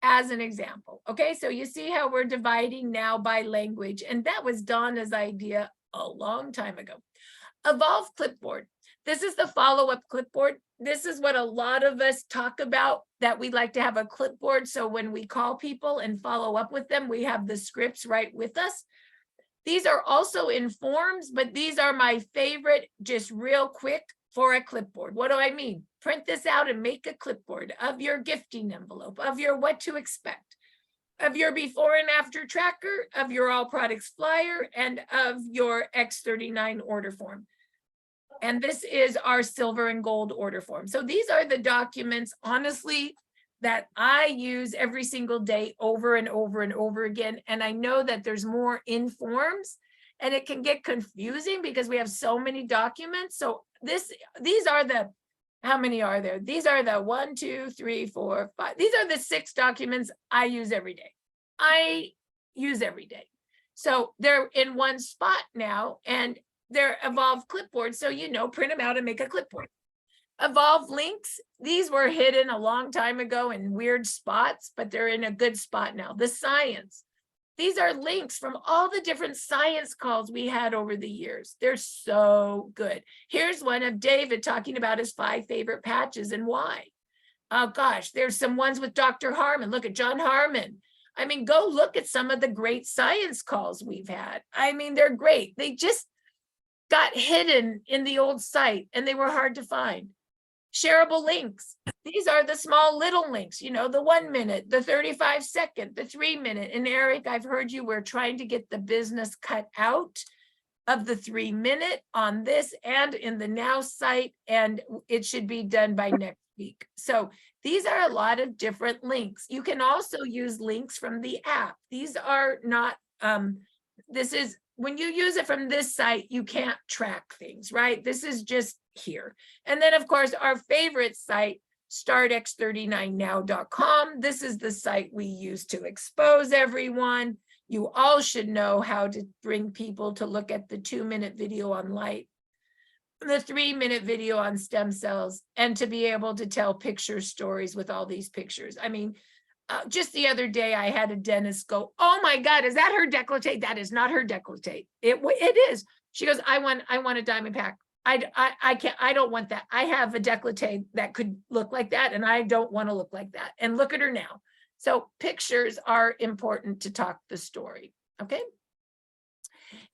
as an example. Okay, so you see how we're dividing now by language, and that was Donna's idea a long time ago. Evolve Clipboard. This is the follow-up clipboard. This is what a lot of us talk about, that we like to have a clipboard. So when we call people and follow up with them, we have the scripts right with us. These are also in forms, but these are my favorite, just real quick for a clipboard. What do I mean? Print this out and make a clipboard of your gifting envelope, of your what to expect, of your before and after tracker, of your all products flyer, and of your X39 order form. And this is our silver and gold order form. So these are the documents, honestly, that I use every single day over and over and over again. And I know that there's more in forms and it can get confusing because we have so many documents. So these are the, how many are there? These are the 1, 2, 3, 4, 5. These are the 6 documents I use every day. So they're in one spot now and they're Evolve clipboard. So, you know, print them out and make a clipboard. Evolve links. These were hidden a long time ago in weird spots, but they're in a good spot now. The science. These are links from all the different science calls we had over the years. They're so good. Here's one of David talking about his 5 favorite patches and why. Oh gosh, there's some ones with Dr. Harmon. Look at John Harmon. I mean, go look at some of the great science calls we've had. I mean, they're great. They just got hidden in the old site and they were hard to find. Shareable links. These are the small little links, you know, the 1 minute, the 35 second, the 3 minute. And Eric, I've heard you were trying to get the business cut out of the 3-minute on this and in the Now site, and it should be done by next week. So these are a lot of different links. You can also use links from the app. These are not, this is, when you use it from this site, you can't track things, right? This is just here. And then of course, our favorite site, startx39now.com. This is the site we use to expose everyone. You all should know how to bring people to look at the 2-minute video on light, the 3-minute video on stem cells, and to be able to tell picture stories with all these pictures. I mean, just the other day, I had a dentist go, "Oh my God, is that her décolleté?" That is not her décolleté. It is. She goes, I want a diamond pack. I can't, I don't want that. I have a décolleté that could look like that, and I don't want to look like that. And look at her now. So pictures are important to talk the story, okay?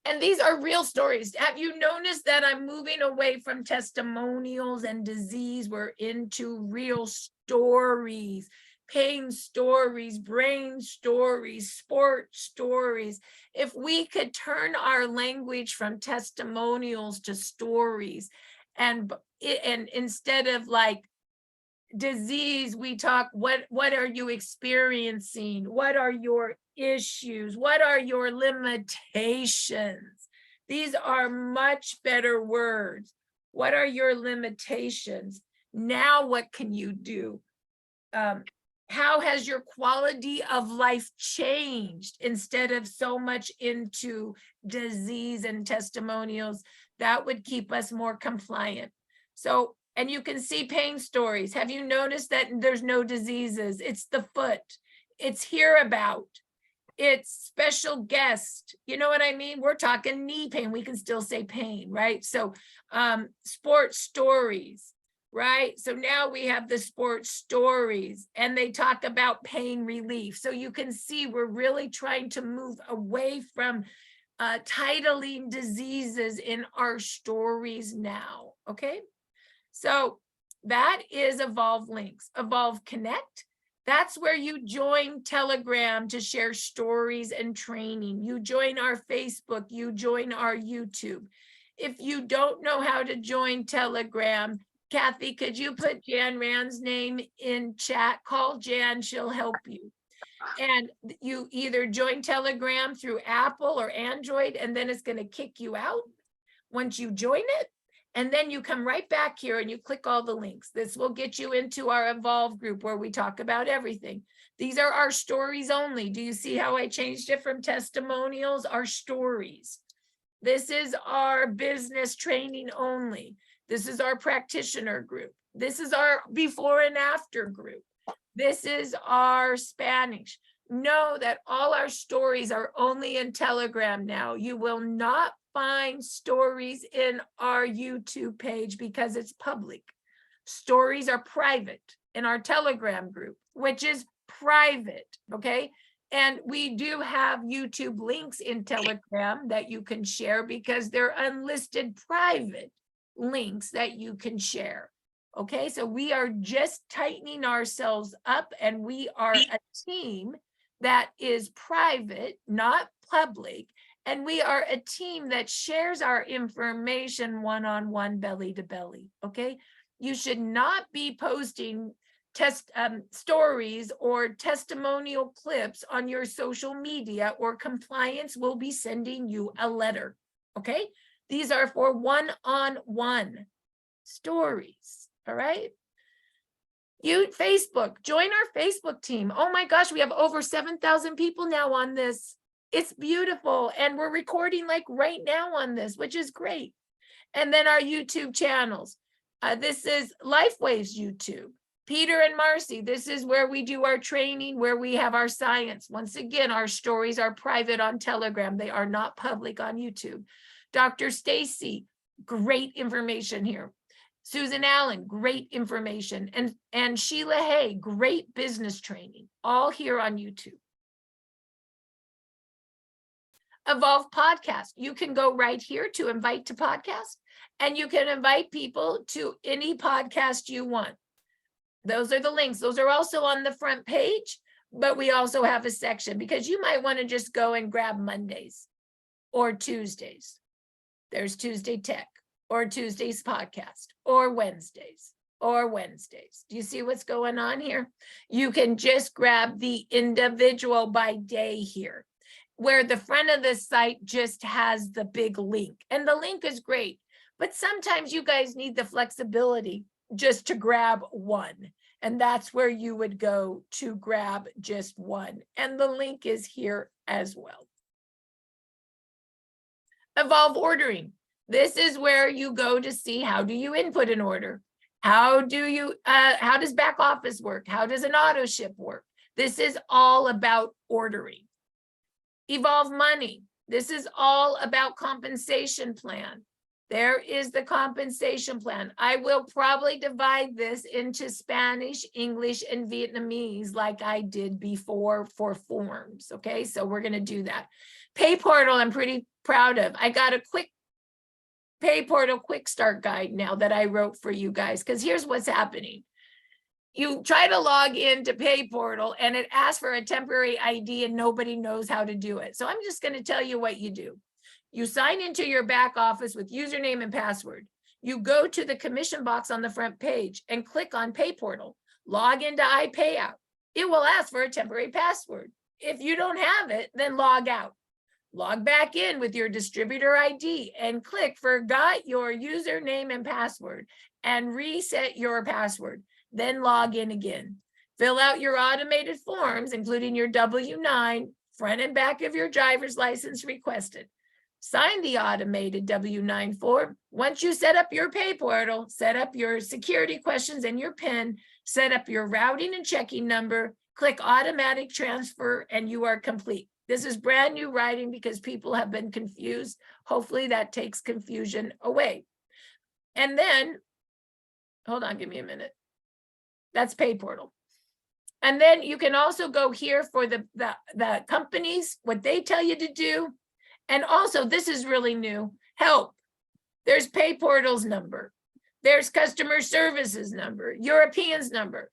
And these are real stories. Have you noticed that I'm moving away from testimonials and disease? We're into real stories, pain stories, brain stories, sport stories. If we could turn our language from testimonials to stories, and instead of like disease, we talk, what are you experiencing? What are your issues? What are your limitations? These are much better words. What are your limitations? Now, what can you do? How has your quality of life changed? Instead of so much into disease and testimonials, that would keep us more compliant. So, and you can see pain stories. Have you noticed that there's no diseases? It's the foot, it's hear about, it's special guest. You know what I mean? We're talking knee pain. We can still say pain, right? So sports stories, right? So now we have the sports stories, and they talk about pain relief. So you can see we're really trying to move away from titling diseases in our stories now, okay? So that is Evolve Links. Evolve Connect, that's where you join Telegram to share stories and training. You join our Facebook, you join our YouTube. If you don't know how to join Telegram, Kathy, could you put Jan Rand's name in chat? Call Jan, she'll help you. And you either join Telegram through Apple or Android, and then it's going to kick you out once you join it. And then you come right back here and you click all the links. This will get you into our Evolve group where we talk about everything. These are our stories only. Do you see how I changed it from testimonials? Our stories. This is our business training only. This is our practitioner group. This is our before and after group. This is our Spanish. Know that all our stories are only in Telegram now. You will not find stories in our YouTube page because it's public. Stories are private in our Telegram group, which is private, okay? And we do have YouTube links in Telegram that you can share because they're unlisted private links that you can share. Okay, so we are just tightening ourselves up, and we are a team that is private, not public. And we are a team that shares our information one-on-one, belly to belly, okay? You should not be posting stories or testimonial clips on your social media, or compliance will be sending you a letter, okay? These are for one-on-one stories, all right? You Facebook, join our Facebook team. Oh my gosh, we have over 7,000 people now on this. It's beautiful. And we're recording like right now on this, which is great. And then our YouTube channels. This is Lifeways YouTube. Peter and Marci, this is where we do our training, where we have our science. Once again, our stories are private on Telegram. They are not public on YouTube. Dr. Stacy, great information here. Susan Allen, great information. And Sheila Hay, great business training, all here on YouTube. Evolve Podcast, you can go right here to invite to podcast, and you can invite people to any podcast you want. Those are the links. Those are also on the front page, but we also have a section because you might want to just go and grab Mondays or Tuesdays. There's Tuesday Tech, or Tuesday's podcast, or Wednesdays. Do you see what's going on here? You can just grab the individual by day here, where the front of the site just has the big link. And the link is great, but sometimes you guys need the flexibility just to grab one. And that's where you would go to grab just one. And the link is here as well. Evolve ordering. This is where you go to see, how do you input an order? How does back office work? How does an auto ship work? This is all about ordering. Evolve money. This is all about compensation plan. There is the compensation plan. I will probably divide this into Spanish, English, and Vietnamese like I did before for forms. Okay, so we're going to do that. Pay portal, I'm pretty proud of. I got a quick Pay portal quick start guide now that I wrote for you guys, because here's what's happening. You try to log into Pay portal and it asks for a temporary ID and nobody knows how to do it. So I'm just going to tell you what you do. You sign into your back office with username and password. You go to the commission box on the front page and click on Pay portal. Log into iPayout. It will ask for a temporary password. If you don't have it, then log out. Log back in with your distributor ID and click Forgot your username and password and reset your password. Then log in again. Fill out your automated forms, including your W-9, front and back of your driver's license requested. Sign the automated W-9 form. Once you set up your Pay portal, set up your security questions and your PIN, set up your routing and checking number, click automatic transfer, and you are complete. This is brand new writing because people have been confused. Hopefully that takes confusion away. And then, hold on, give me a minute. That's Pay portal. And then you can also go here for the companies, what they tell you to do. And also, this is really new, help. There's Pay portal's number. There's customer services number, Europeans number.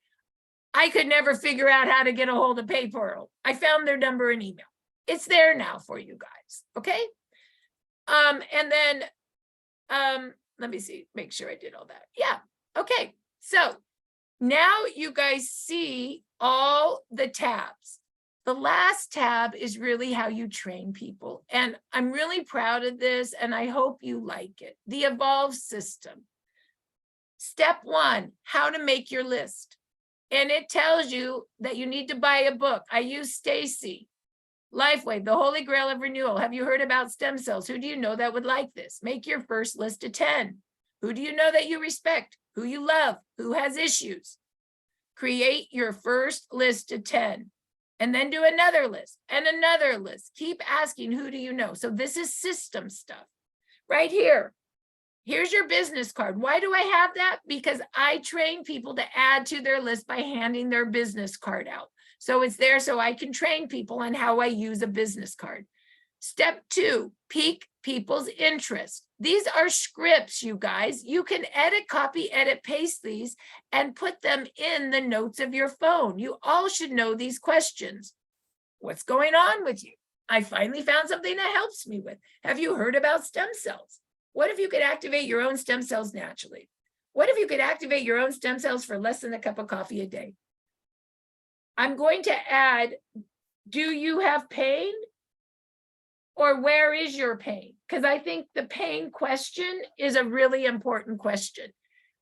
I could never figure out how to get a hold of Pay portal. I found their number and email. It's there now for you guys, okay? And then, let me see, make sure I did all that. Yeah, okay. So now you guys see all the tabs. The last tab is really how you train people. And I'm really proud of this, and I hope you like it. The Evolve system. Step 1, how to make your list. And it tells you that you need to buy a book. I use Stacy. Lifeway, the Holy Grail of Renewal. Have you heard about stem cells? Who do you know that would like this? Make your first list of 10. Who do you know that you respect? Who you love? Who has issues? Create your first list of 10. And then do another list and another list. Keep asking, who do you know? So this is system stuff. Right here. Here's your business card. Why do I have that? Because I train people to add to their list by handing their business card out. So it's there so I can train people on how I use a business card. Step 2, pique people's interest. These are scripts, you guys. You can edit, copy, edit, paste these and put them in the notes of your phone. You all should know these questions. What's going on with you? I finally found something that helps me with. Have you heard about stem cells? What if you could activate your own stem cells naturally? What if you could activate your own stem cells for less than a cup of coffee a day? I'm going to add, do you have pain? Or where is your pain? Because I think the pain question is a really important question.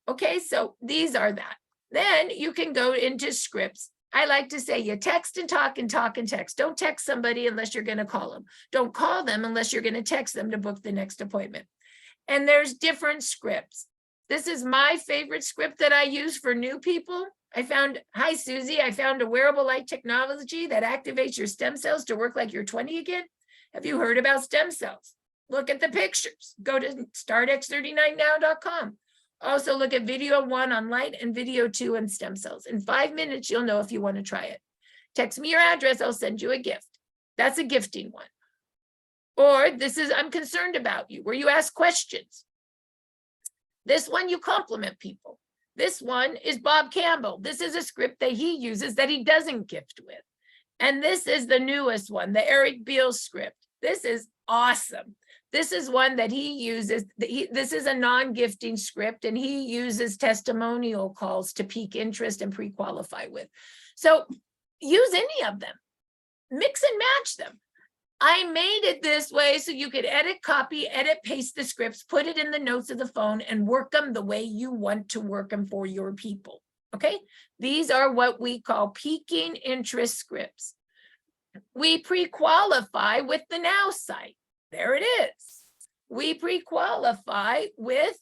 Okay, so these are that. Then you can go into scripts. I like to say you text and talk and talk and text. Don't text somebody unless you're going to call them. Don't call them unless you're going to text them to book the next appointment. And there's different scripts. This is my favorite script that I use for new people. I found, hi Susie, I found a wearable light technology that activates your stem cells to work like you're 20 again. Have you heard about stem cells? Look at the pictures. Go to startx39now.com. Also look at video 1 on light and video 2 on stem cells. In 5 minutes, you'll know if you want to try it. Text me your address, I'll send you a gift. That's a gifting one. Or this is, I'm concerned about you, where you ask questions. This one, you compliment people. This one is Bob Campbell. This is a script that he uses that he doesn't gift with. And this is the newest one, the Eric Beale script. This is awesome. This is one that he uses. This is a non-gifting script, and he uses testimonial calls to pique interest and pre-qualify with. So use any of them, mix and match them. I made it this way so you could edit, copy, edit, paste the scripts, put it in the notes of the phone, and work them the way you want to work them for your people. Okay, these are what we call piquing interest scripts. We pre-qualify with the now site. There it is. We pre-qualify with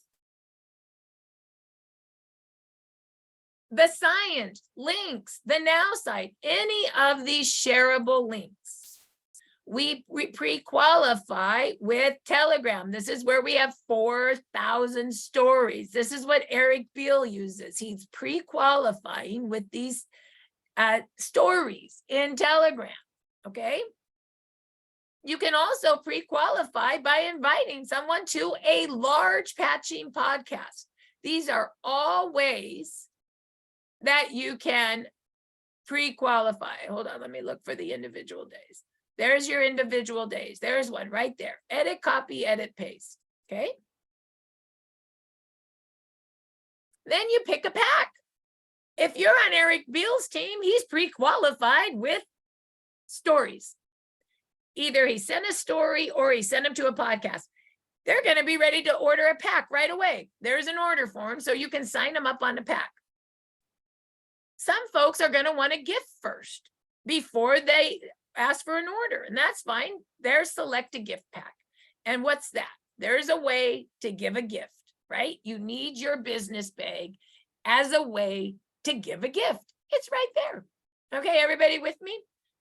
the science, links, the now site, any of these shareable links. We pre-qualify with Telegram. This is where we have 4,000 stories. This is what Eric Beale uses. He's pre-qualifying with these stories in Telegram, okay? You can also pre-qualify by inviting someone to a large patching podcast. These are all ways that you can pre-qualify. Hold on, let me look for the individual days. There's your individual days. There's one right there. Edit, copy, edit, paste. Okay. Then you pick a pack. If you're on Eric Beale's team, he's pre-qualified with stories. Either he sent a story or he sent them to a podcast. They're going to be ready to order a pack right away. There's an order form, so you can sign them up on the pack. Some folks are going to want a gift first before they ask for an order, and that's fine. There's select a gift pack. And what's that? There's a way to give a gift, right? You need your business bag as a way to give a gift. It's right there. Okay, everybody with me?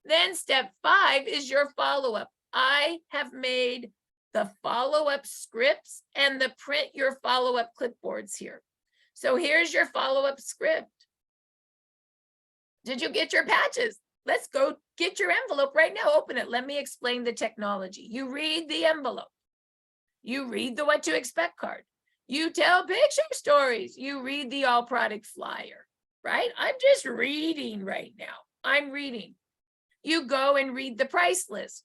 Then step 5 is your follow-up. I have made the follow-up scripts and the print your follow-up clipboards here. So here's your follow-up script. Did you get your patches? Let's go get your envelope right now. Open it. Let me explain the technology. You read the envelope. You read the what to expect card. You tell picture stories. You read the all product flyer, right? I'm just reading right now. I'm reading. You go and read the price list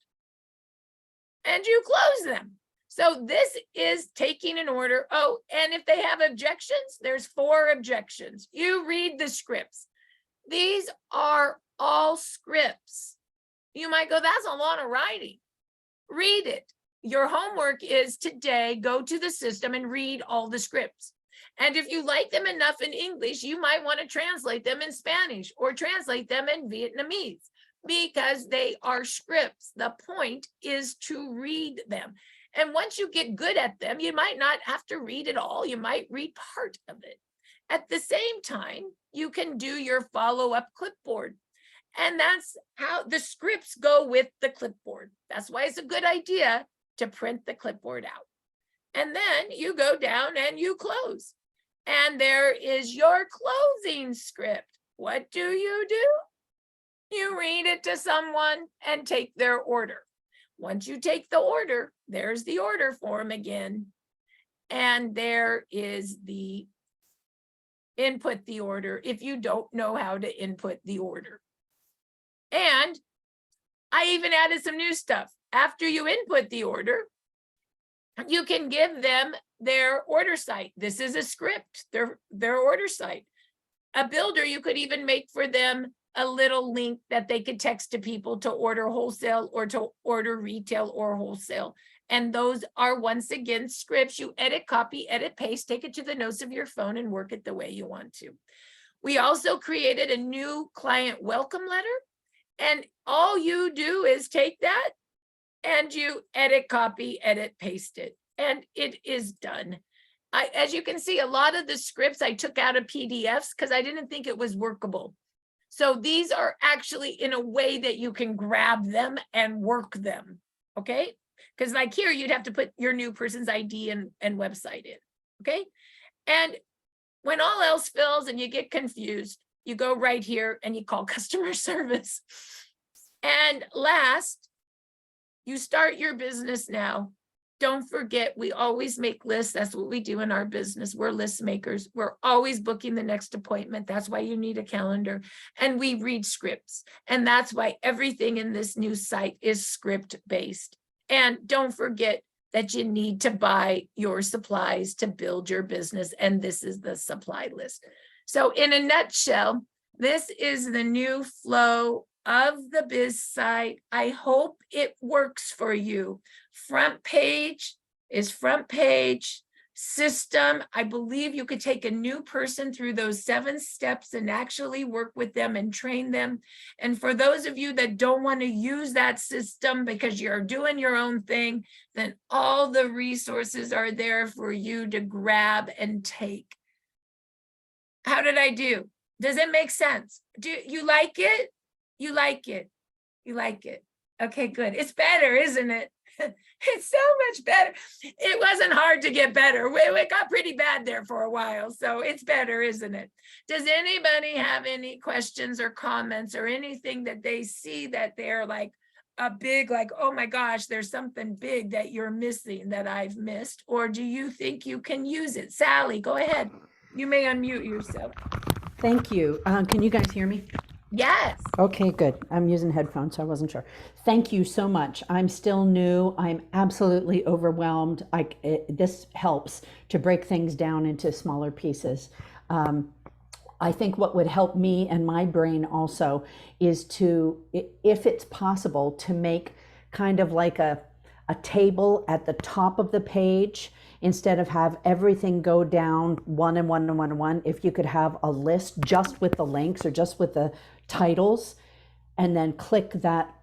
and you close them. So this is taking an order. Oh, and if they have objections, there's 4 objections. You read the scripts. These are all scripts. You might go, that's a lot of writing. Read it. Your homework is today, go to the system and read all the scripts. And if you like them enough in English, you might want to translate them in Spanish or translate them in Vietnamese because they are scripts. The point is to read them. And once you get good at them, you might not have to read it all. You might read part of it. At the same time, you can do your follow-up clipboard. And that's how the scripts go with the clipboard. That's why it's a good idea to print the clipboard out. And then you go down and you close. And there is your closing script. What do? You read it to someone and take their order. Once you take the order, there's the order form again. And there is the input the order if you don't know how to input the order. And I even added some new stuff. After you input the order, you can give them their order site. This is a script, their order site. A builder, you could even make for them a little link that they could text to people to order wholesale or to order retail or wholesale. And those are, once again, scripts. You edit, copy, edit, paste, take it to the notes of your phone and work it the way you want to. We also created a new client welcome letter. And all you do is take that and you edit, copy, edit, paste it. And it is done. As you can see, a lot of the scripts I took out of PDFs because I didn't think it was workable. So these are actually in a way that you can grab them and work them, okay? Because like here, you'd have to put your new person's ID and website in, okay? And when all else fails and you get confused, you go right here and you call customer service. And last, you start your business now. Don't forget, we always make lists. That's what we do in our business. We're list makers. We're always booking the next appointment. That's why you need a calendar. And we read scripts. And that's why everything in this new site is script based. And don't forget, that you need to buy your supplies to build your business. And this is the supply list. So in a nutshell, this is the new flow of the biz site. I hope it works for you. Front page is front page. System, I believe you could take a new person through those 7 steps and actually work with them and train them. And for those of you that don't want to use that system because you're doing your own thing, then all the resources are there for you to grab and take. How did I do? Does it make sense? Do you like it? You like it? You like it? Okay, good. It's better, isn't it? It's so much better. It wasn't hard to get better. It got pretty bad there for a while. So it's better, isn't it? Does anybody have any questions or comments or anything that they see that they're like a big, like, oh my gosh, there's something big that you're missing that I've missed? Or do you think you can use it? Sally, go ahead. You may unmute yourself. Thank you. Can you guys hear me? Yes. Okay, good. I'm using headphones, so I wasn't sure. Thank you so much. I'm still new. I'm absolutely overwhelmed. This helps to break things down into smaller pieces. I think what would help me and my brain also is to, if it's possible, to make kind of like a table at the top of the page instead of have everything go down one and one and one and one. If you could have a list just with the links or just with the titles, and then click that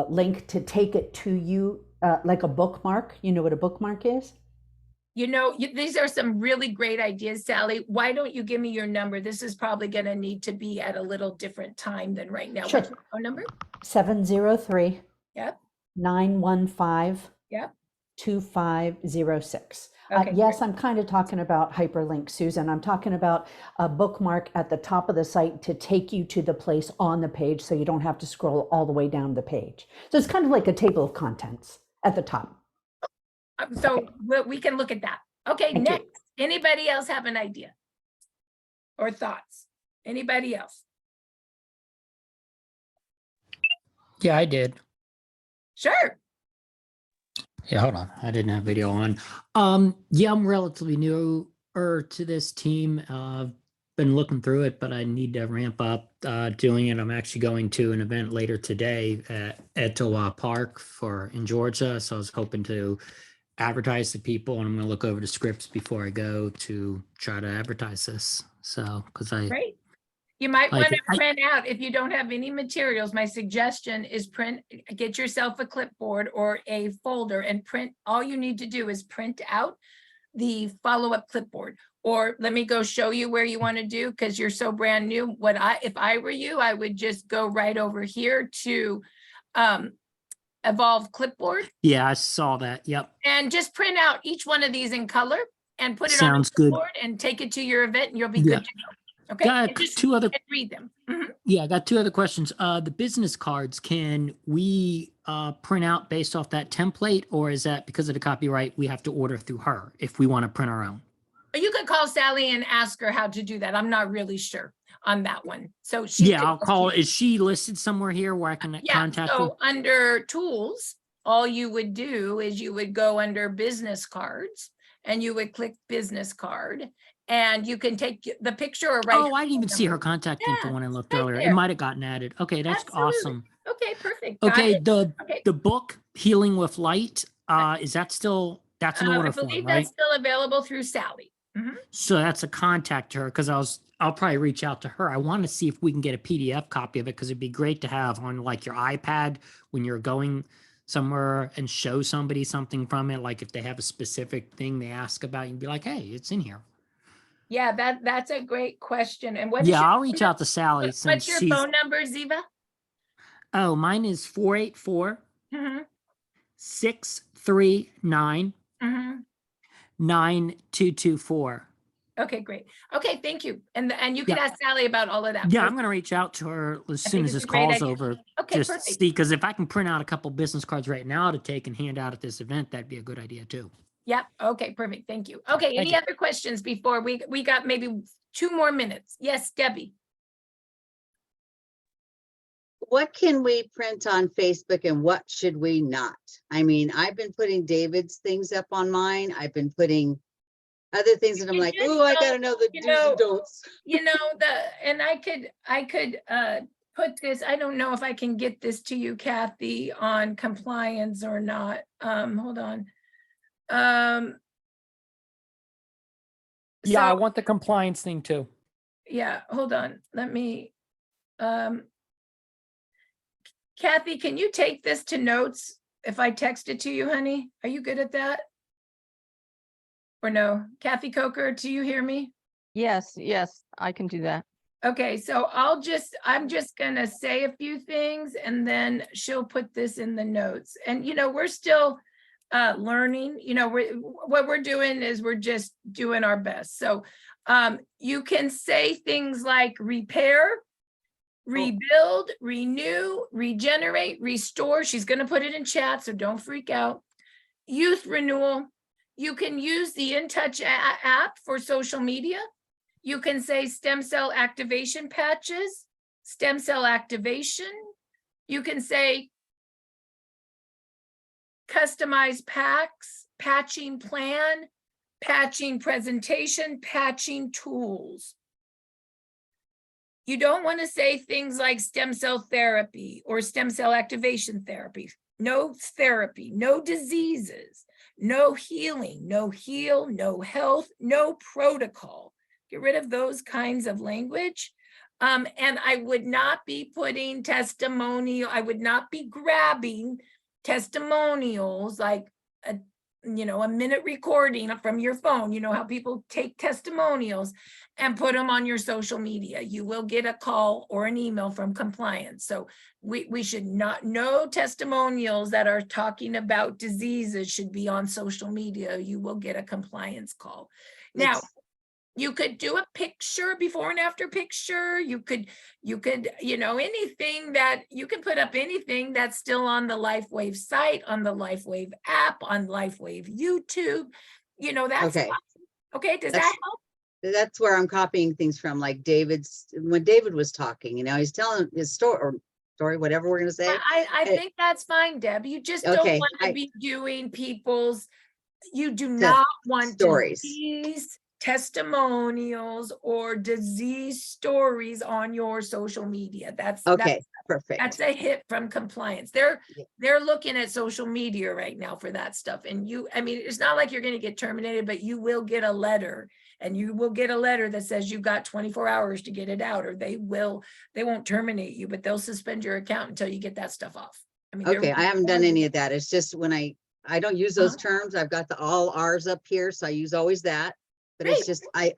link to take it to you like a bookmark. You know what a bookmark is? You know, these are some really great ideas, Sally. Why don't you give me your number? This is probably going to need to be at a little different time than right now. Sure. What's your phone number? 703 Yep. 915 Yep. 2506. Okay, yes, I'm kind of talking about hyperlinks, Susan. I'm talking about a bookmark at the top of the site to take you to the place on the page so you don't have to scroll all the way down the page. So it's kind of like a table of contents at the top. So we can look at that. Okay, Thank next. you. Anybody else have an idea or thoughts? Anybody else? Yeah, I did. Sure. Yeah, hold on. I didn't have video on. Yeah, I'm relatively newer to this team. Been looking through it, but I need to ramp up doing it. I'm actually going to an event later today at Etowah Park in Georgia. So I was hoping to advertise to people, and I'm going to look over the scripts before I go to try to advertise this. So, Great. You might like want to print out, if you don't have any materials, my suggestion is get yourself a clipboard or a folder and print. All you need to do is print out the follow-up clipboard. Or let me go show you where you want to do, because you're so brand new. If I were you, I would just go right over here to Evolve Clipboard. Yeah, I saw that. Yep. And just print out each one of these in color and put it Sounds on the good. clipboard and take it to your event, and you'll be good to go. Okay. Got just two other. Read them. Mm-hmm. Yeah, I got 2 other questions. The business cards, can we print out based off that template, or is that because of the copyright we have to order through her if we want to print our own? You could call Sally and ask her how to do that. I'm not really sure on that one. So she I'll call. Is she listed somewhere here where I can contact her? So under tools, all you would do is you would go under business cards and you would click business card, and you can take the picture or write. Oh, I didn't even see her contact info when I looked earlier. It might have gotten added. Okay, that's awesome. Okay, perfect. Okay, the book Healing with Light, is that still, that's an order form, right? I believe that's still available through Sally. Mm-hmm. So that's a contact her, because I'll probably reach out to her. I want to see if we can get a PDF copy of it, because it'd be great to have on like your iPad when you're going somewhere and show somebody something from it. Like if they have a specific thing they ask about, you'd be like, hey, it's in here. Yeah, that's a great question. And what? Yeah, I'll reach out to Sally. What's your phone number, Ziva? Oh, mine is 484 mm-hmm. 639 mm-hmm. 9224. Okay, great. Okay, thank you. And you can ask Sally about all of that. Yeah, I'm going to reach out to her as soon as this call's over. Okay, just perfect. See, because if I can print out a couple business cards right now to take and hand out at this event, that'd be a good idea too. Yep. Okay, perfect. Thank you. Okay, any other questions before we got maybe 2 more minutes? Yes, Debbie. what can we print on Facebook and what should we not? I mean, I've been putting David's things up on mine. I've been putting other things that I'm like, just oh, I gotta know the do's and don'ts. And I could put this, I don't know if I can get this to you, Kathy, on compliance or not. Hold on. Yeah, I So, want the compliance thing too. yeah, hold on. Let me, Kathy, can you take this to notes if I text it to you, honey? Are you good at that? Or no? Kathy Coker, do you hear me? Yes, I can do that. Okay, so I'm just gonna say a few things and then she'll put this in the notes. And we're still learning, what we're doing is we're just doing our best. So you can say things like repair, rebuild, renew, regenerate, restore. She's gonna put it in chat, so don't freak out. Youth renewal. You can use the InTouch app for social media. You can say stem cell activation patches, stem cell activation. You can say customized packs, patching plan, patching presentation, patching tools. You don't want to say things like stem cell therapy or stem cell activation therapy. No therapy, no diseases, no healing, no heal, no health, no protocol. Get rid of those kinds of language. And I would not be putting testimonial, I would not be grabbing testimonials like a minute recording from your phone. You know how people take testimonials and put them on your social media. You will get a call or an email from compliance. So we should not, no testimonials that are talking about diseases should be on social media. You will get a compliance call. Now, you could do a picture, before and after picture. You could, anything that you can put up, anything that's still on the LifeWave site, on the LifeWave app, on LifeWave YouTube. That's Okay. Okay. Does that help? That's where I'm copying things from, like when David was talking, he's telling his story, whatever we're going to say. I think that's fine, Deb. You just don't want to be doing you do not want stories, disease testimonials or disease stories on your social media. That's perfect. That's a hit from compliance. They're looking at social media right now for that stuff. And it's not like you're going to get terminated, but you will get a letter, and you will get a letter that says you've got 24 hours to get it out, or they won't terminate you, but they'll suspend your account until you get that stuff off. I haven't done any of that. It's just when I don't use those terms. I've got the all R's up here, so I use always that. But It's just, I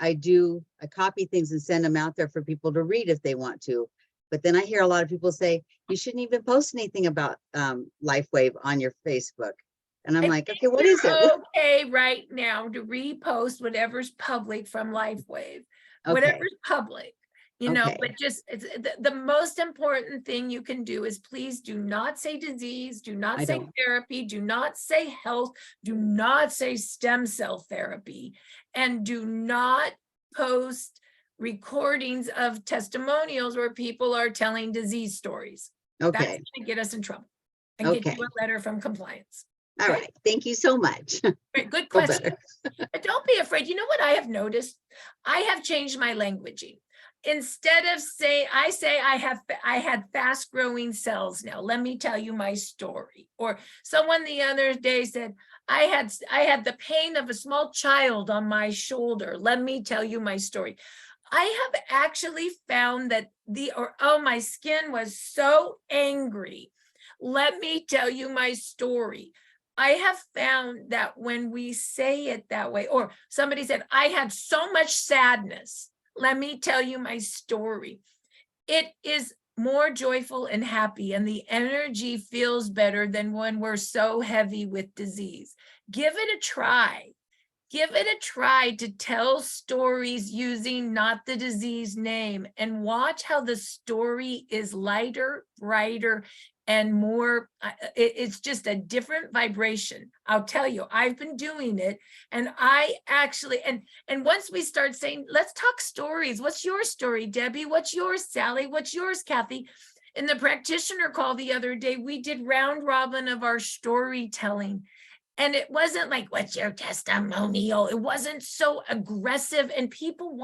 copy things and send them out there for people to read if they want to. But then I hear a lot of people say, you shouldn't even post anything about LifeWave on your Facebook. And I'm like, okay, what is it? Okay, right now to repost whatever's public from LifeWave, whatever's public, but just the most important thing you can do is please do not say disease, do not say therapy, do not say health, do not say stem cell therapy, and do not post recordings of testimonials where people are telling disease stories. That's going to get us in trouble and get you a letter from compliance. All right. Thank you so much. Good question. But don't be afraid. You know what I have noticed? I have changed my languaging. Instead of I had fast growing cells now. Let me tell you my story. Or someone the other day said, I had the pain of a small child on my shoulder. Let me tell you my story. I have actually found that my skin was so angry. Let me tell you my story. I have found that when we say it that way, or somebody said, I had so much sadness. Let me tell you my story. It is more joyful and happy, and the energy feels better than when we're so heavy with disease. Give it a try. Give it a try to tell stories using not the disease name, and watch how the story is lighter, brighter, and more, it's just a different vibration. I'll tell you, I've been doing it, and I actually, and once we start saying, let's talk stories. What's your story, Debbie? What's yours, Sally? What's yours, Kathy? In the practitioner call the other day, we did round robin of our storytelling. And it wasn't like, what's your testimonial? It wasn't so aggressive. And people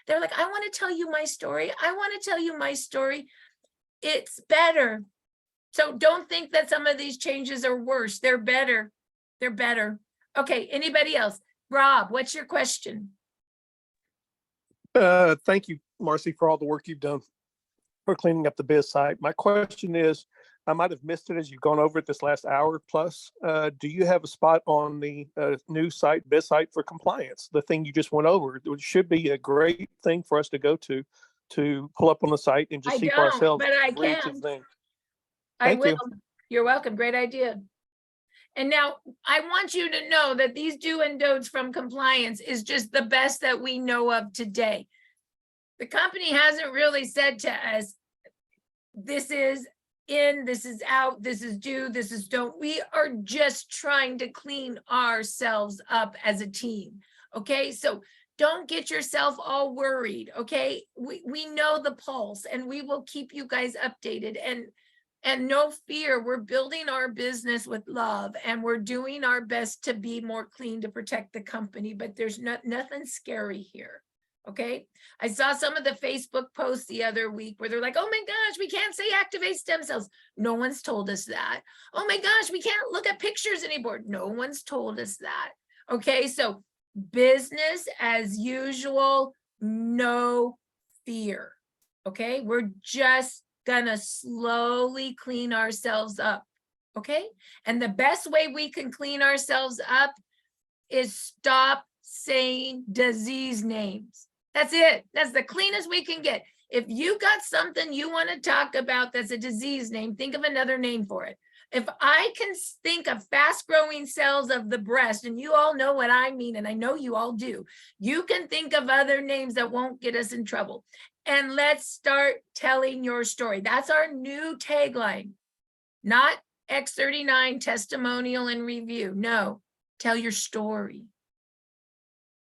they're like, I want to tell you my story. I want to tell you my story. It's better. So don't think that some of these changes are worse. They're better. They're better. Okay, anybody else? Rob, what's your question? Thank you, Marci, for all the work you've done for cleaning up the biz site. My question is, I might have missed it as you've gone over it this last hour plus. Do you have a spot on the new site, biz site, for compliance? The thing you just went over, it should be a great thing for us to go to pull up on the site and just I see for don't, ourselves. but I Great can. thing. I Thank will. you. You're welcome. Great idea. And now I want you to know that these do and don'ts from compliance is just the best that we know of today. The company hasn't really said to us, this is in, this is out, this is do, this is don't. We are just trying to clean ourselves up as a team. Okay, so don't get yourself all worried. Okay, we know the pulse and we will keep you guys updated, and no fear, we're building our business with love and we're doing our best to be more clean to protect the company, but there's nothing scary here. Okay, I saw some of the Facebook posts the other week where they're like, oh my gosh, we can't say activate stem cells. No one's told us that. Oh my gosh, we can't look at pictures anymore. No one's told us that. Okay, so business as usual, no fear. Okay, we're just gonna slowly clean ourselves up. Okay, and the best way we can clean ourselves up is stop saying disease names. That's it. That's the cleanest we can get. If you got something you want to talk about that's a disease name, think of another name for it. If I can think of fast growing cells of the breast, and you all know what I mean, and I know you all do, you can think of other names that won't get us in trouble. And let's start telling your story. That's our new tagline. Not X39 testimonial and review. No, tell your story.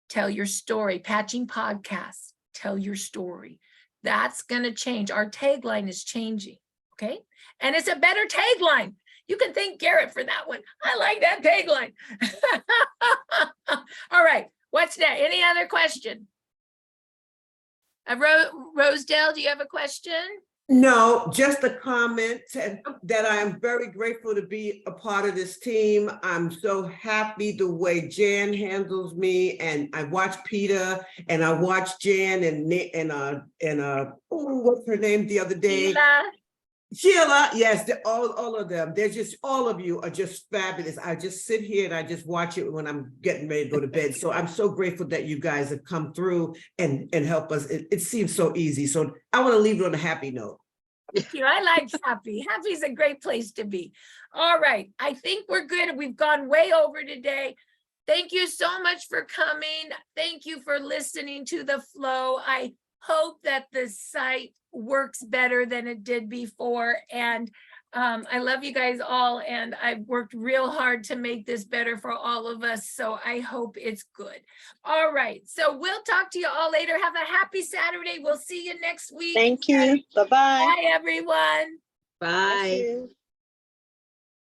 Tell your story. Patching podcasts, tell your story. That's going to change. Our tagline is changing. Okay. And it's a better tagline. You can thank Garrett for that one. I like that tagline. All right. What's that? Any other question? Rosedale, do you have a question? No, just a comment that I'm very grateful to be a part of this team. I'm so happy the way Jan handles me, and I watch Peter and I watched Jan and what's her name the other day? Sheila, yes, all of them. They're just, all of you are just fabulous. I just sit here and I just watch it when I'm getting ready to go to bed. So I'm so grateful that you guys have come through and help us. It seems so easy. So I want to leave it on a happy note. Thank you. I like happy. Happy is a great place to be. All right. I think we're good. We've gone way over today. Thank you so much for coming. Thank you for listening to the flow. I hope that the site works better than it did before. And I love you guys all. And I've worked real hard to make this better for all of us. So I hope it's good. All right. So we'll talk to you all later. Have a happy Saturday. We'll see you next week. Thank you. Bye-bye. Bye, everyone. Bye. Thank you.